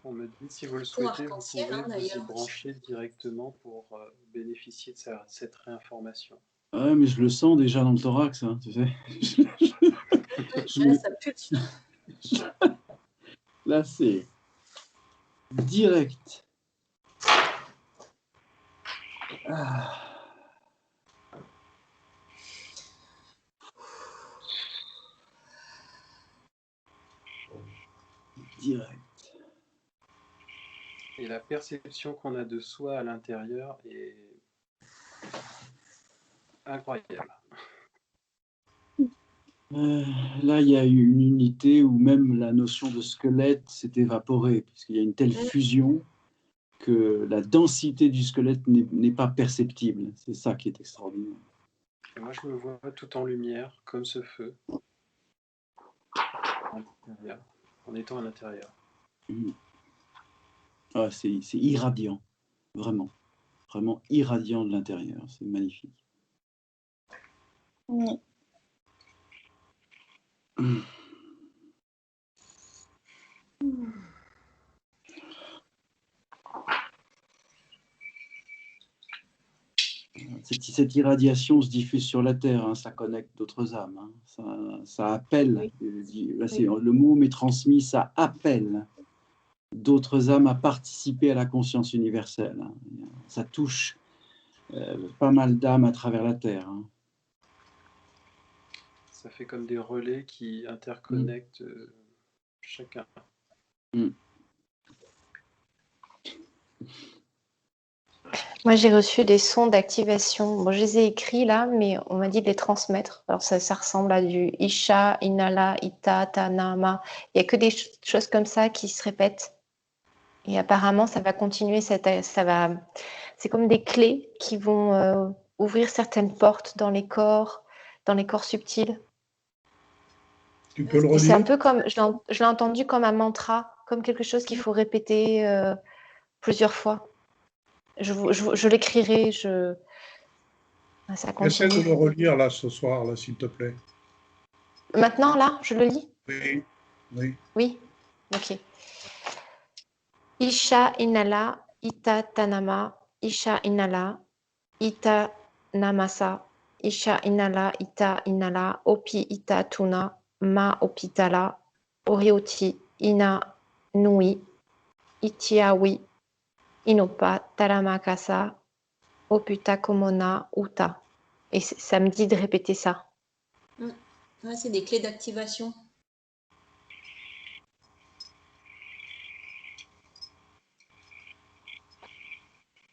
On me dit, si vous le souhaitez, vous pouvez vous y brancher directement pour bénéficier de cette réinformation. Ouais, mais je le sens déjà dans le thorax, hein, tu sais. Ça pulse. Là, c'est direct. Direct. Et la perception qu'on a de soi à l'intérieur est incroyable. Là, il y a eu une unité où même la notion de squelette s'est évaporée, puisqu'il y a une telle fusion que la densité du squelette n'est pas perceptible. C'est ça qui est extraordinaire. Et moi, je me vois tout en lumière, comme ce feu, en étant à l'intérieur. Ah, c'est irradiant, vraiment irradiant de l'intérieur. C'est magnifique. Oui. Cette irradiation se diffuse sur la Terre, hein, ça connecte d'autres âmes, hein, ça appelle, le mot m'est transmis, ça appelle d'autres âmes à participer à la conscience universelle. Hein. Ça touche pas mal d'âmes à travers la Terre. Hein. Ça fait comme des relais qui interconnectent chacun. Moi, j'ai reçu des sons d'activation. Bon, je les ai écrits là, mais on m'a dit de les transmettre. Alors, ça ressemble à du Isha, Inala, Ita, Tanama. Il n'y a que des choses comme ça qui se répètent. Et apparemment, ça va continuer. C'est comme des clés qui vont ouvrir certaines portes dans les corps subtils. Tu peux le Et c'est un redire? peu comme, je l'ai entendu comme un mantra, comme quelque chose qu'il faut répéter plusieurs fois. Je l'écrirai, ça Essaie de continue. le relire là ce soir, là, s'il te plaît. Maintenant, là, je le lis? Oui, oui. Oui? Ok. Isha inala, ita tanama, isha inala, ita namasa, isha inala, ita inala, opi ita tuna, ma opitala, orioti, ina nui, itiawi, inopa, taramakasa, oputa komona, uta. Et ça me dit de répéter ça. Ouais, c'est des clés d'activation.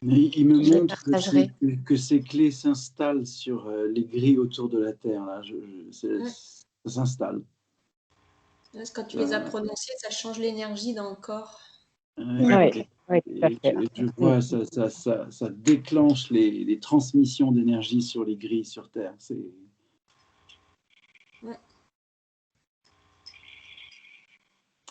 Il me Je les montre partagerai. que ces clés s'installent sur les grilles autour de la Terre. Là. Ça s'installe. Parce que quand tu les as prononcées, ça change l'énergie dans le corps. Oui, oui, tout à fait. Je vois, ça déclenche les transmissions d'énergie sur les grilles sur Terre. Ouais.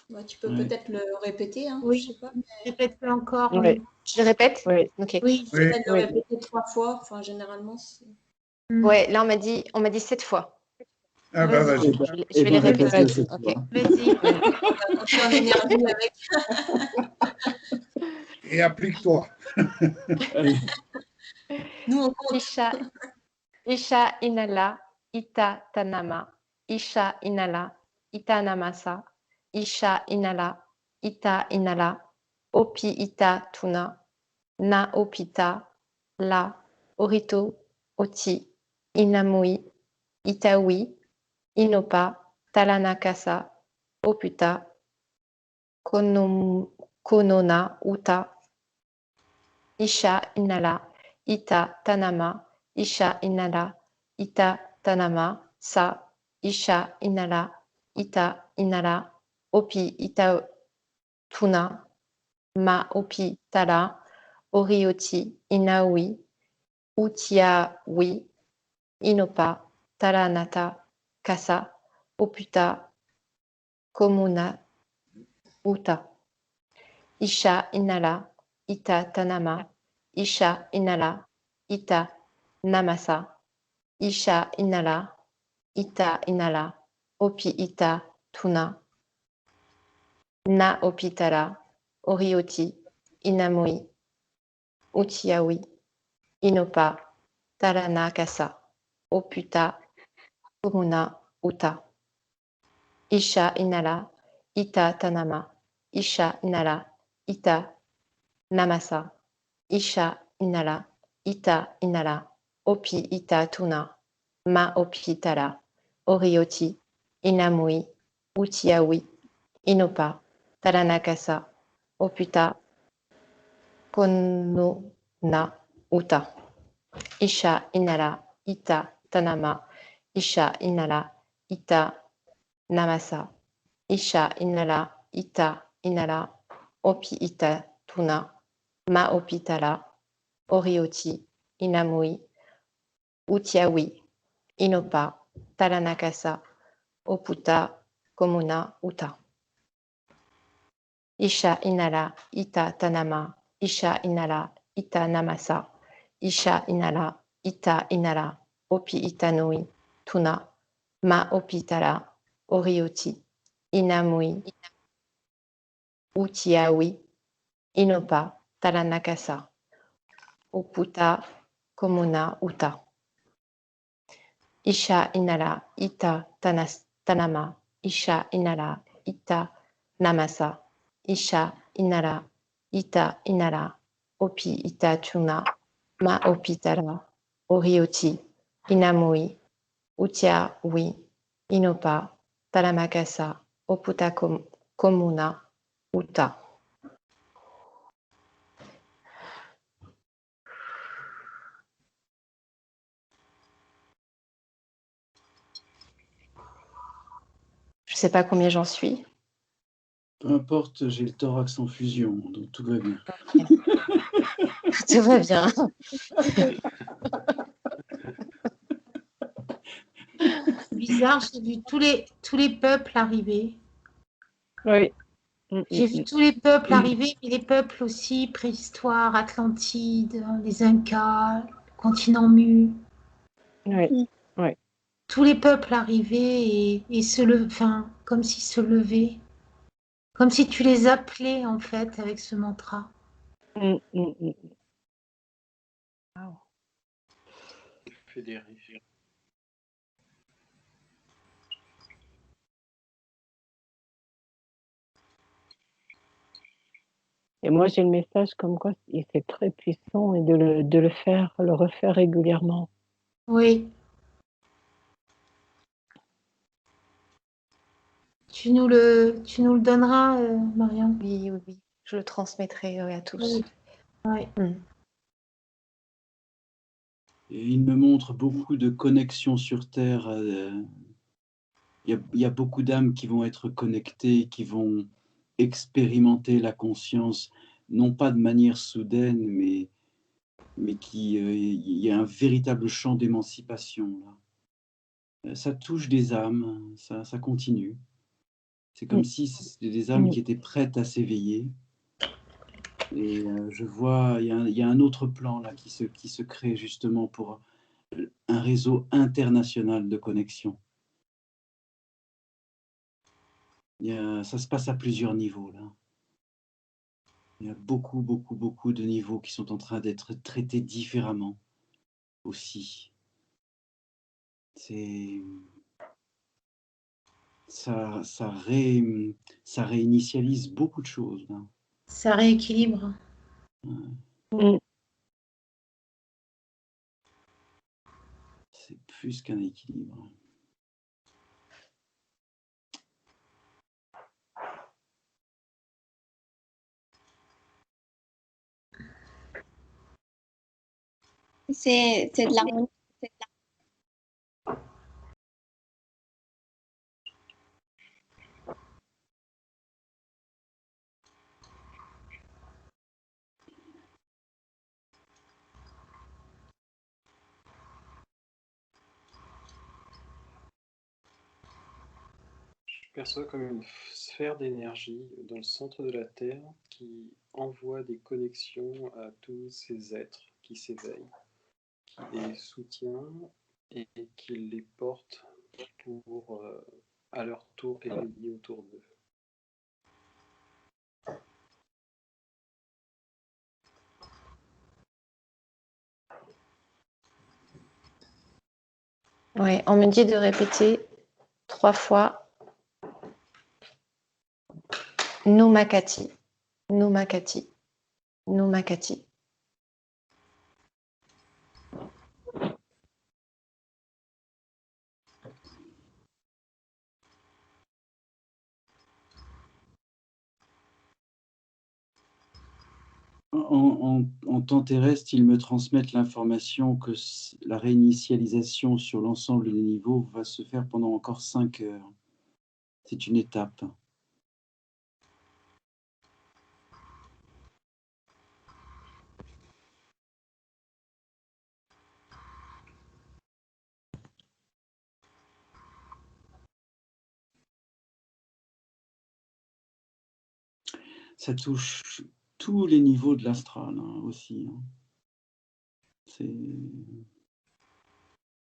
Bah, tu peux peut-être le répéter, hein, Oui. je sais pas. Répète-le encore. Oui. Je le répète? Oui. Ok. Oui. Peut-être le Oui. répéter 3 fois. Enfin, généralement, c'est... Ouais, là, on m'a dit 7 fois. Ah ben Vas-y. vas-y. Je vais les répéter répéter. cette Ok. fois. Vas-y. On va monter en énergie avec. Et applique-toi. Nous, on compte. Isha inala, ita tanama. Isha inala, ita namasa. Isha inala, ita inala. Opi ita tuna. Na opita, la. Orito, oti. Inamui, itawi. Inopa, talanakasa. Oputa, konona, uta. Isha inala, ita tanama, isha inala, ita tanama, sa, isha inala, ita inala, opi ita tuna, ma opi tala, orioti inawi, utiawi, inopa, talanata, kasa, oputa, komuna, uta. Isha inala, ita tanama, isha inala, ita namasa, isha inala, ita inala, opi ita tuna, na opitala, orioti, inamui, utiawi, inopa, talana kasa, oputa, komuna, uta. Isha inala, ita tanama, isha inala, ita namasa, isha inala, ita inala, opi ita tuna, ma opi tala, orioti, inamui, utiawi, inopa, talanakasa, oputa, konona, uta. Isha inala, ita tanama, isha inala, ita namasa, isha inala, ita inala, opi ita tuna, ma opitala, orioti, inamui, utiawi, inopa, talanakasa, oputa, komuna, uta. Isha inala, ita tanama, isha inala, ita namasa, isha inala, ita inala, opi itanui, tuna, ma opitala, orioti, inamui, utiawi, inopa, talanakasa, oputa, komuna, uta. Isha inala, ita tanama, isha inala, ita namasa, isha inala, ita inala, opi ita tuna, ma opitala, orioti, inamui, utiawi, inopa, talamakasa, oputa komuna, uta. sais pas combien j'en suis. Peu importe, j'ai le thorax en fusion, donc tout va bien. Tout va bien. C'est bizarre, j'ai vu tous les peuples arriver. Oui. J'ai vu tous les peuples arriver, mais les peuples aussi, préhistoire, Atlantide, les Incas, le continent mu. Oui. Oui. Tous les peuples arrivaient et se levaient, enfin, comme s'ils se levaient. Comme si tu les appelais, en fait, avec ce mantra. Wow. Fédéré. Et moi, j'ai le message comme quoi c'est très puissant et de le refaire régulièrement. Oui. Tu nous le donneras, Marianne. Oui, oui, oui. Je le transmettrai à tous. Oui. Ouais. Et il me montre beaucoup de connexions sur Terre. Il y a beaucoup d'âmes qui vont être connectées, qui vont expérimenter la conscience, non pas de manière soudaine, mais il y a un véritable champ d'émancipation là. Ça touche des âmes, ça continue. C'est comme si c'était des âmes qui étaient prêtes à s'éveiller. Et je vois, il y a un autre plan là qui se crée justement pour un réseau international de connexion. Ça se passe à plusieurs niveaux là. Il y a beaucoup de niveaux qui sont en train d'être traités différemment aussi. Ça réinitialise beaucoup de choses là. Ça rééquilibre. C'est plus qu'un équilibre. C'est de l'harmonie. Je perçois comme une sphère d'énergie dans le centre de la Terre qui envoie des connexions à tous ces êtres qui s'éveillent, qui les soutient et qui les porte pour, à leur tour, éveiller autour d'eux. Ouais, on me dit de répéter 3 fois Numakati, Numakati, Numakati. En temps terrestre, ils me transmettent l'information que la réinitialisation sur l'ensemble des niveaux va se faire pendant encore 5 heures. C'est une étape. Ça touche tous les niveaux de l'astral aussi.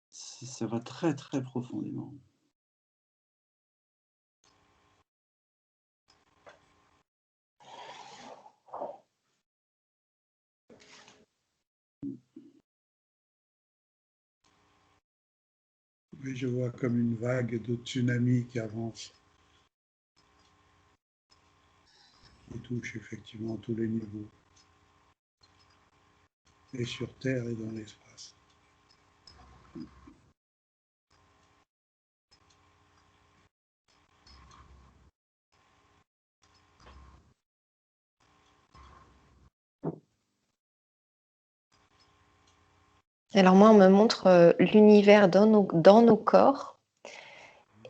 Ça va très profondément. Oui, je vois comme une vague de tsunami qui avance, qui touche effectivement tous les niveaux, et sur Terre et dans l'espace. Alors moi, on me montre l'univers dans nos corps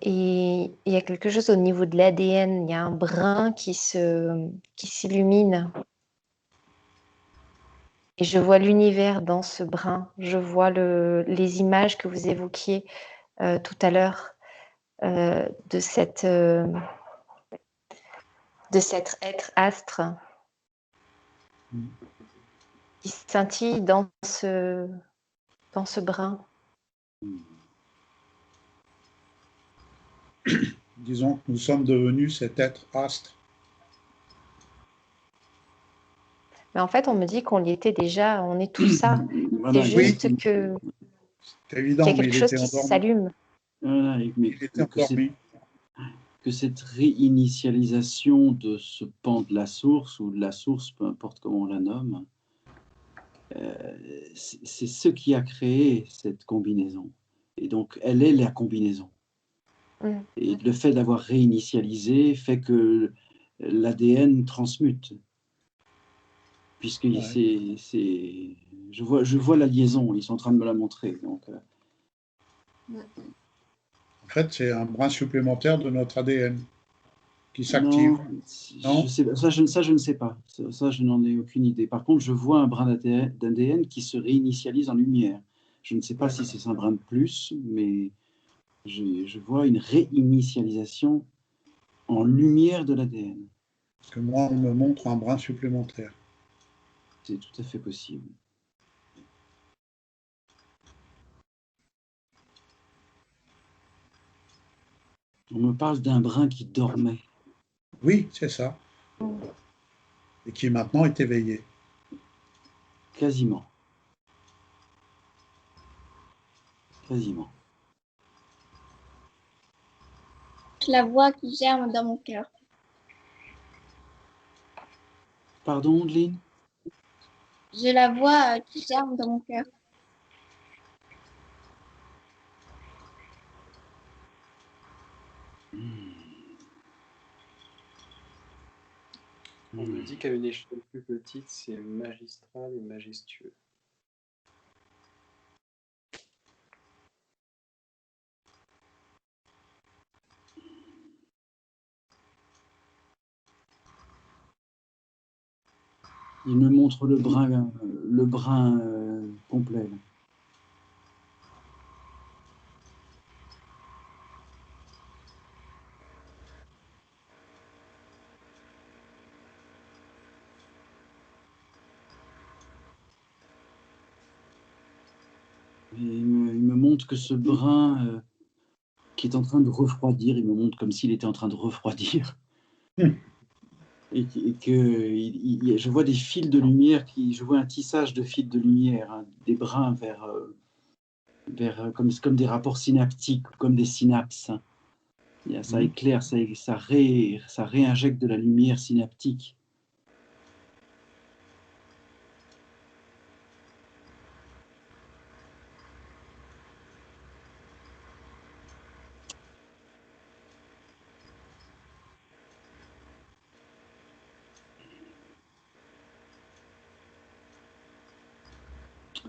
Et il y a quelque chose au niveau de l'ADN, il y a un brin qui s'illumine. Et je vois l'univers dans ce brin. Je vois les images que vous évoquiez tout à l'heure de cet être astre qui scintille dans ce brin. Disons que nous sommes devenus cet être astre. Mais en fait, on me dit qu'on y était déjà, on est tout ça. Voilà, C'est juste oui, que c'est évident, qu'il y a mais quelque il chose était qui endormi. s'allume. voilà, Il était endormi. Que cette réinitialisation de ce pan de la source, ou de la source, peu importe comment on la nomme, c'est ce qui a créé cette combinaison. Et donc, elle est la combinaison. Et le fait d'avoir réinitialisé fait que l'ADN transmute. Puisque Ouais. je vois la liaison, ils sont en train de me la montrer. Donc, En fait, c'est un brin supplémentaire de notre ADN qui s'active. non, Non? ça, je ne sais pas. Ça, je n'en ai aucune idée. Par contre, je vois un brin d'ADN qui se réinitialise en lumière. Je ne sais pas si c'est un brin de plus, mais je vois une réinitialisation en lumière de l'ADN. Parce que moi, on me montre un brin supplémentaire. C'est tout à fait possible. On me parle d'un brin qui dormait. Oui, c'est ça. Et qui maintenant est éveillé. Quasiment. Quasiment. Je la vois qui germe dans mon cœur. Pardon, Lynn? Je la vois qui germe dans mon cœur. On me dit qu'à une échelle plus petite, c'est magistral et majestueux. Il me montre le brin complet. Là. Et il me montre que ce brin qui est en train de refroidir, il me montre comme s'il était en train de refroidir. Et que je vois des fils de lumière, je vois un tissage de fils de lumière, hein, des brins vers comme des rapports synaptiques, comme des synapses. Ça éclaire, ça réinjecte de la lumière synaptique.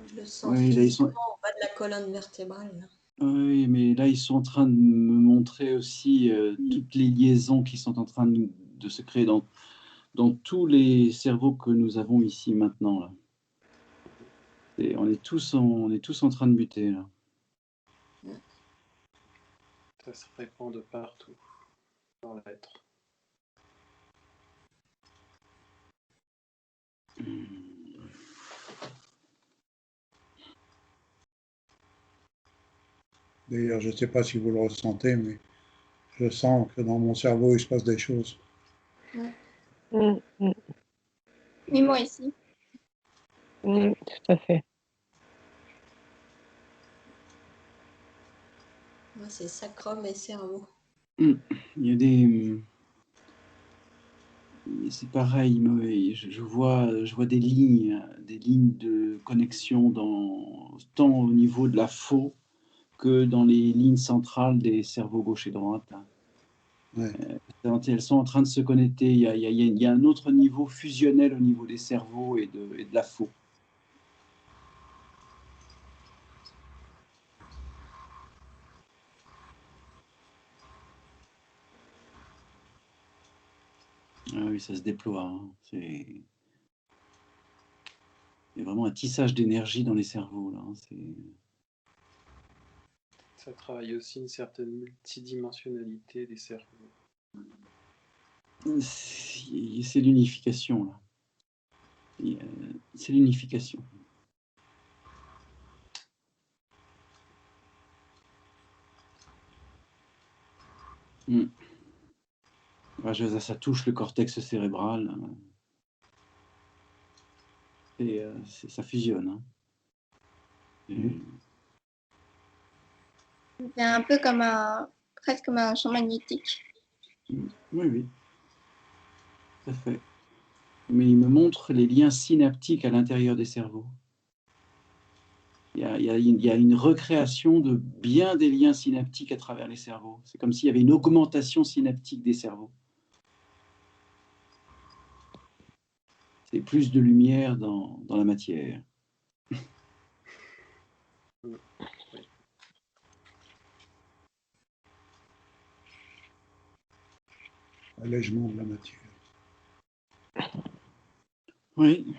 Je le sens Oui, là, physiquement en bas de la colonne vertébrale. Là. Oui, mais là, ils sont en train de me montrer aussi toutes les liaisons qui sont en train de se créer dans tous les cerveaux que nous avons ici maintenant. Là. Et on est tous en train de muter. Là. Ça se répand de partout dans l'être. D'ailleurs, je ne sais pas si vous le ressentez, mais je sens que dans mon cerveau, il se passe des choses. Mm, mm, Oui, moi aussi. tout à fait. Moi, c'est sacrum et cerveau. Il y a des... C'est pareil, je vois des lignes de connexion tant au niveau de la faux que dans les lignes centrales des cerveaux gauche et droite. Ouais. Elles sont en train de se connecter. Il y a un autre niveau fusionnel au niveau des cerveaux et de la faux. Ah oui, ça se déploie. Hein. Il y a vraiment un tissage d'énergie dans les cerveaux. Là. Hein. Ça travaille aussi une certaine multidimensionnalité des cerveaux. C'est l'unification, là. C'est l'unification. Ça touche le cortex cérébral. Et ça fusionne. Hein. C'est un peu comme presque comme un champ magnétique. Oui. Tout à fait. Mais il me montre les liens synaptiques à l'intérieur des cerveaux. Il y a une recréation de bien des liens synaptiques à travers les cerveaux. C'est comme s'il y avait une augmentation synaptique des cerveaux. C'est plus de lumière dans la matière. Allègement de la matière. Oui.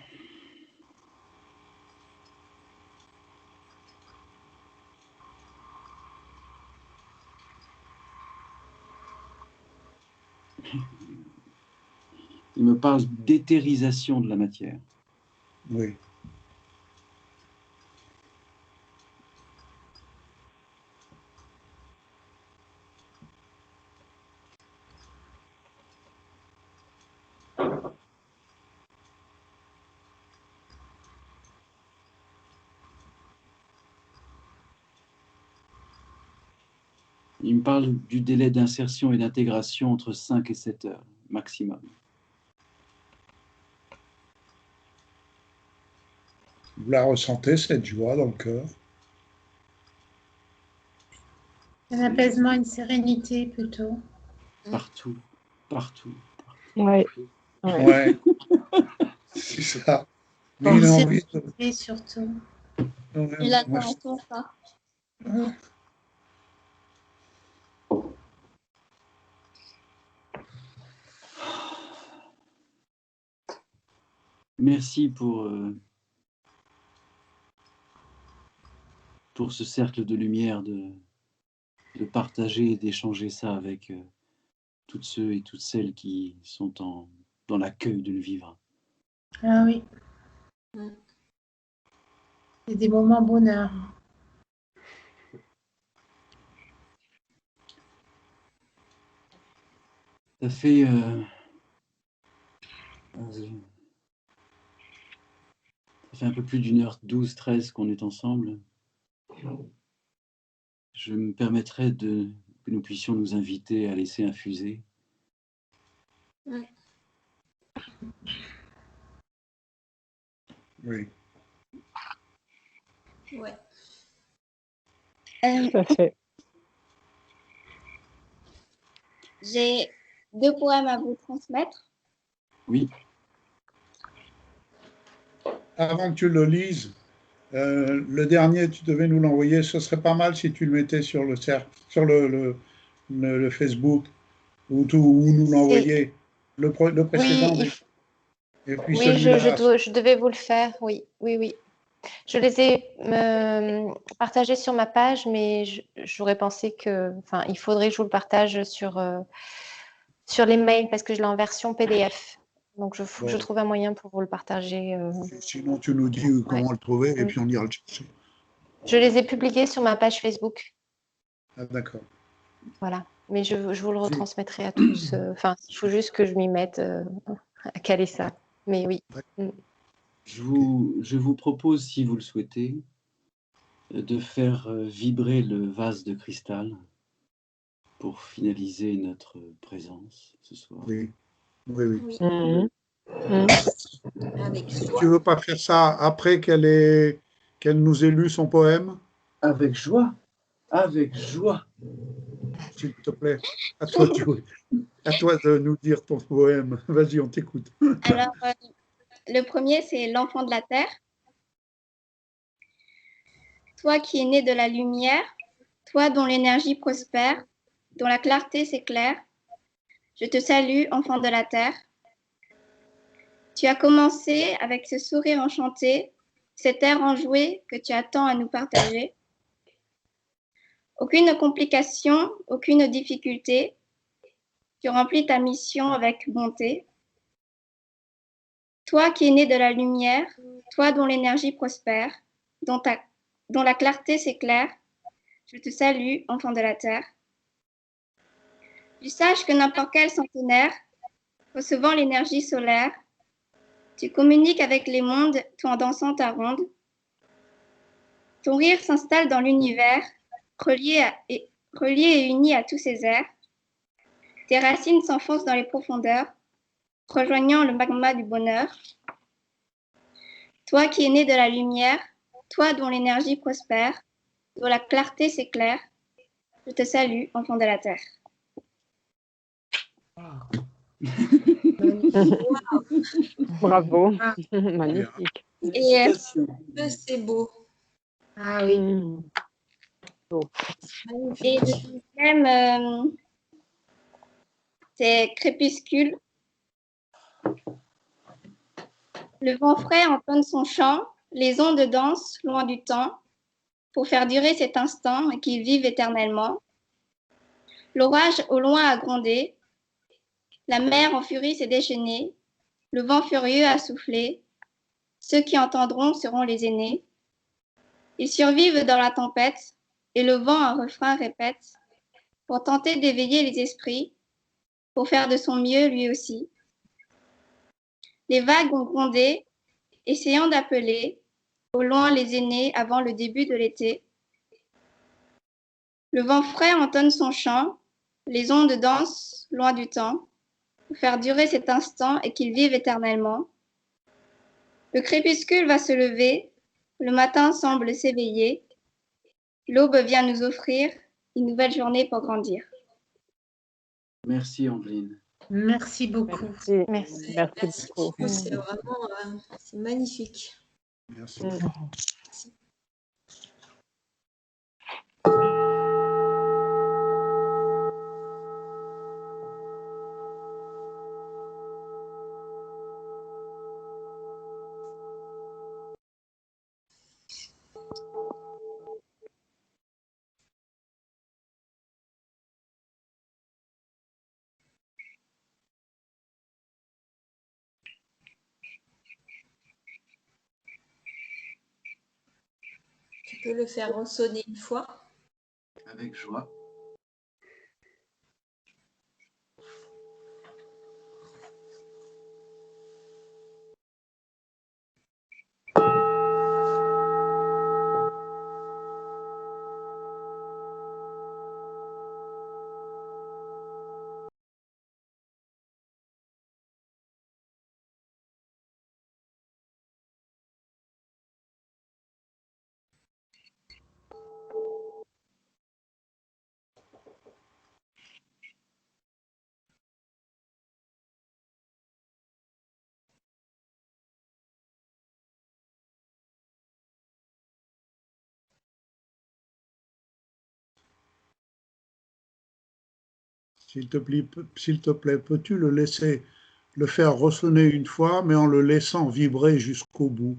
Il me parle d'éthérisation de la matière. Oui. Il me parle du délai d'insertion et d'intégration entre 5 et 7 heures maximum. Vous la ressentez, cette joie dans le cœur? Un apaisement, une sérénité plutôt. Partout. Ouais. Ouais. C'est ça. Mais il a envie de... Et surtout. Il attend tout ça. Merci pour ce cercle de lumière, de partager et d'échanger ça avec toutes ceux et toutes celles qui sont dans l'accueil de le vivre. Ah oui. C'est des moments bonheur. Ça fait un peu plus d'1h12, 13 qu'on est ensemble. Je me permettrai que nous puissions nous inviter à laisser infuser. Oui. Ouais. Tout à fait. J'ai 2 poèmes à vous transmettre. Oui. Avant que tu le lises, le dernier, tu devais nous l'envoyer. Ce serait pas mal si tu le mettais sur le Facebook ou nous l'envoyer. Le précédent. Oui, Et puis oui, celui-là. je devais vous le faire. Oui. Je les ai partagés sur ma page, mais j'aurais pensé il faudrait que je vous le partage sur les mails parce que je l'ai en version PDF. Donc, je trouve un moyen pour vous le partager. Sinon, tu nous dis comment le trouver et puis on ira le chercher. Je les ai publiés sur ma page Facebook. Ah, d'accord. Voilà. Mais je vous le retransmettrai à tous. Il faut juste que je m'y mette à caler ça. Mais oui. Je vous propose, si vous le souhaitez, de faire vibrer le vase de cristal pour finaliser notre présence ce soir. Oui. Avec Si joie. tu veux pas faire ça après qu'elle nous ait lu son poème? Avec joie. S'il te plaît. À toi de nous dire ton poème. Vas-y, on t'écoute. Alors, le premier, c'est l'enfant de la terre. Toi qui es né de la lumière, toi dont l'énergie prospère, dont la clarté s'éclaire, je te salue, enfant de la terre. Tu as commencé avec ce sourire enchanté, cet air enjoué que tu attends à nous partager. Aucune complication, aucune difficulté. Tu remplis ta mission avec bonté. Toi qui es né de la lumière, toi dont l'énergie prospère, dont la clarté s'éclaire, je te salue, enfant de la terre. Tu saches que n'importe quel centenaire, recevant l'énergie solaire, tu communiques avec les mondes, tout en dansant ta ronde. Ton rire s'installe dans l'univers, relié et uni à tous ces airs. Tes racines s'enfoncent dans les profondeurs, rejoignant le magma du bonheur. Toi qui es né de la lumière, toi dont l'énergie prospère, dont la clarté s'éclaire, je te salue, enfant de la terre. Bravo, magnifique. Et C'est beau. Ah oui. Et le deuxième, c'est crépuscule. Le vent frais entonne son chant, les ondes dansent loin du temps, pour faire durer cet instant et qu'il vive éternellement. L'orage au loin a grondé, la mer en furie s'est déchaînée, le vent furieux a soufflé, ceux qui entendront seront les aînés. Ils survivent dans la tempête, et le vent un refrain répète, pour tenter d'éveiller les esprits, pour faire de son mieux lui aussi. Les vagues ont grondé, essayant d'appeler au loin les aînés avant le début de l'été. Le vent frais entonne son chant, les ondes dansent loin du temps, pour faire durer cet instant et qu'il vive éternellement. Le crépuscule va se lever, le matin semble s'éveiller, l'aube vient nous offrir une nouvelle journée pour grandir. Merci, Ambline. Merci beaucoup. Merci. Merci beaucoup. C'est vraiment c'est magnifique. Merci. Merci. Tu peux le faire ressonner une fois. Avec joie. S'il te plaît, peux-tu le laisser le faire ressonner une fois, mais en le laissant vibrer jusqu'au bout?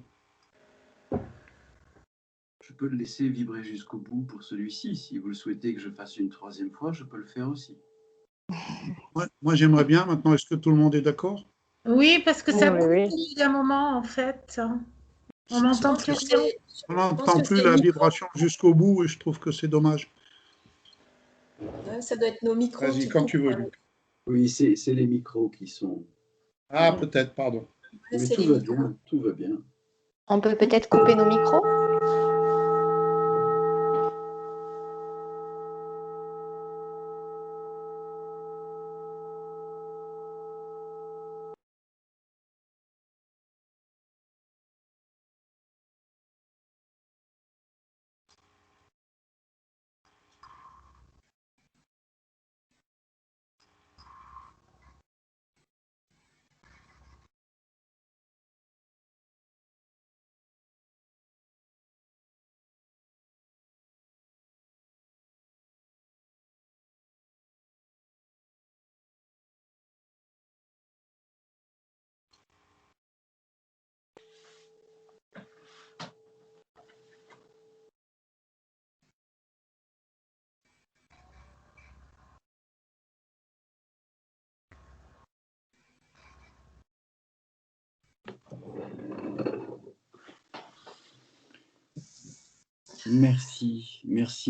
Je peux le laisser vibrer jusqu'au bout pour celui-ci. Si vous le souhaitez que je fasse une troisième fois, je peux le faire aussi. Ouais, moi, j'aimerais bien. Maintenant, est-ce que tout le monde est d'accord? Oui, parce que ça Oui, coupe oui. au bout d'un moment, en fait. On n'entend plus rien. On n'entend plus la vibration jusqu'au bout et je trouve que c'est dommage. Ouais, ça doit être nos micros. Vas-y, quand tu veux, Luc. Oui, c'est les micros qui sont... Ah, peut-être, pardon. Ouais, Mais c'est tout les va micros. bien, tout va bien. On peut peut-être couper nos micros? Merci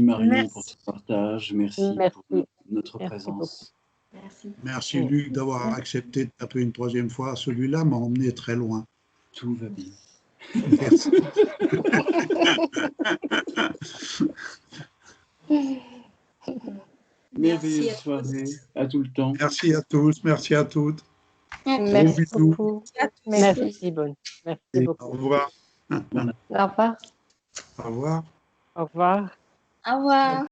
Marion Merci. pour ce partage. Merci Merci. pour notre Merci présence. Merci. Merci Luc d'avoir accepté de taper une troisième fois. Celui-là m'a emmené très loin. Tout va bien. Merci. Merveilleuse Merci à soirée, tous. à tout le temps. Merci à tous, merci à toutes. Merci bisous. beaucoup. Merci. Merci, bonne. Merci Et Au beaucoup. revoir. Voilà. Au revoir. Au revoir. Au revoir. Au revoir.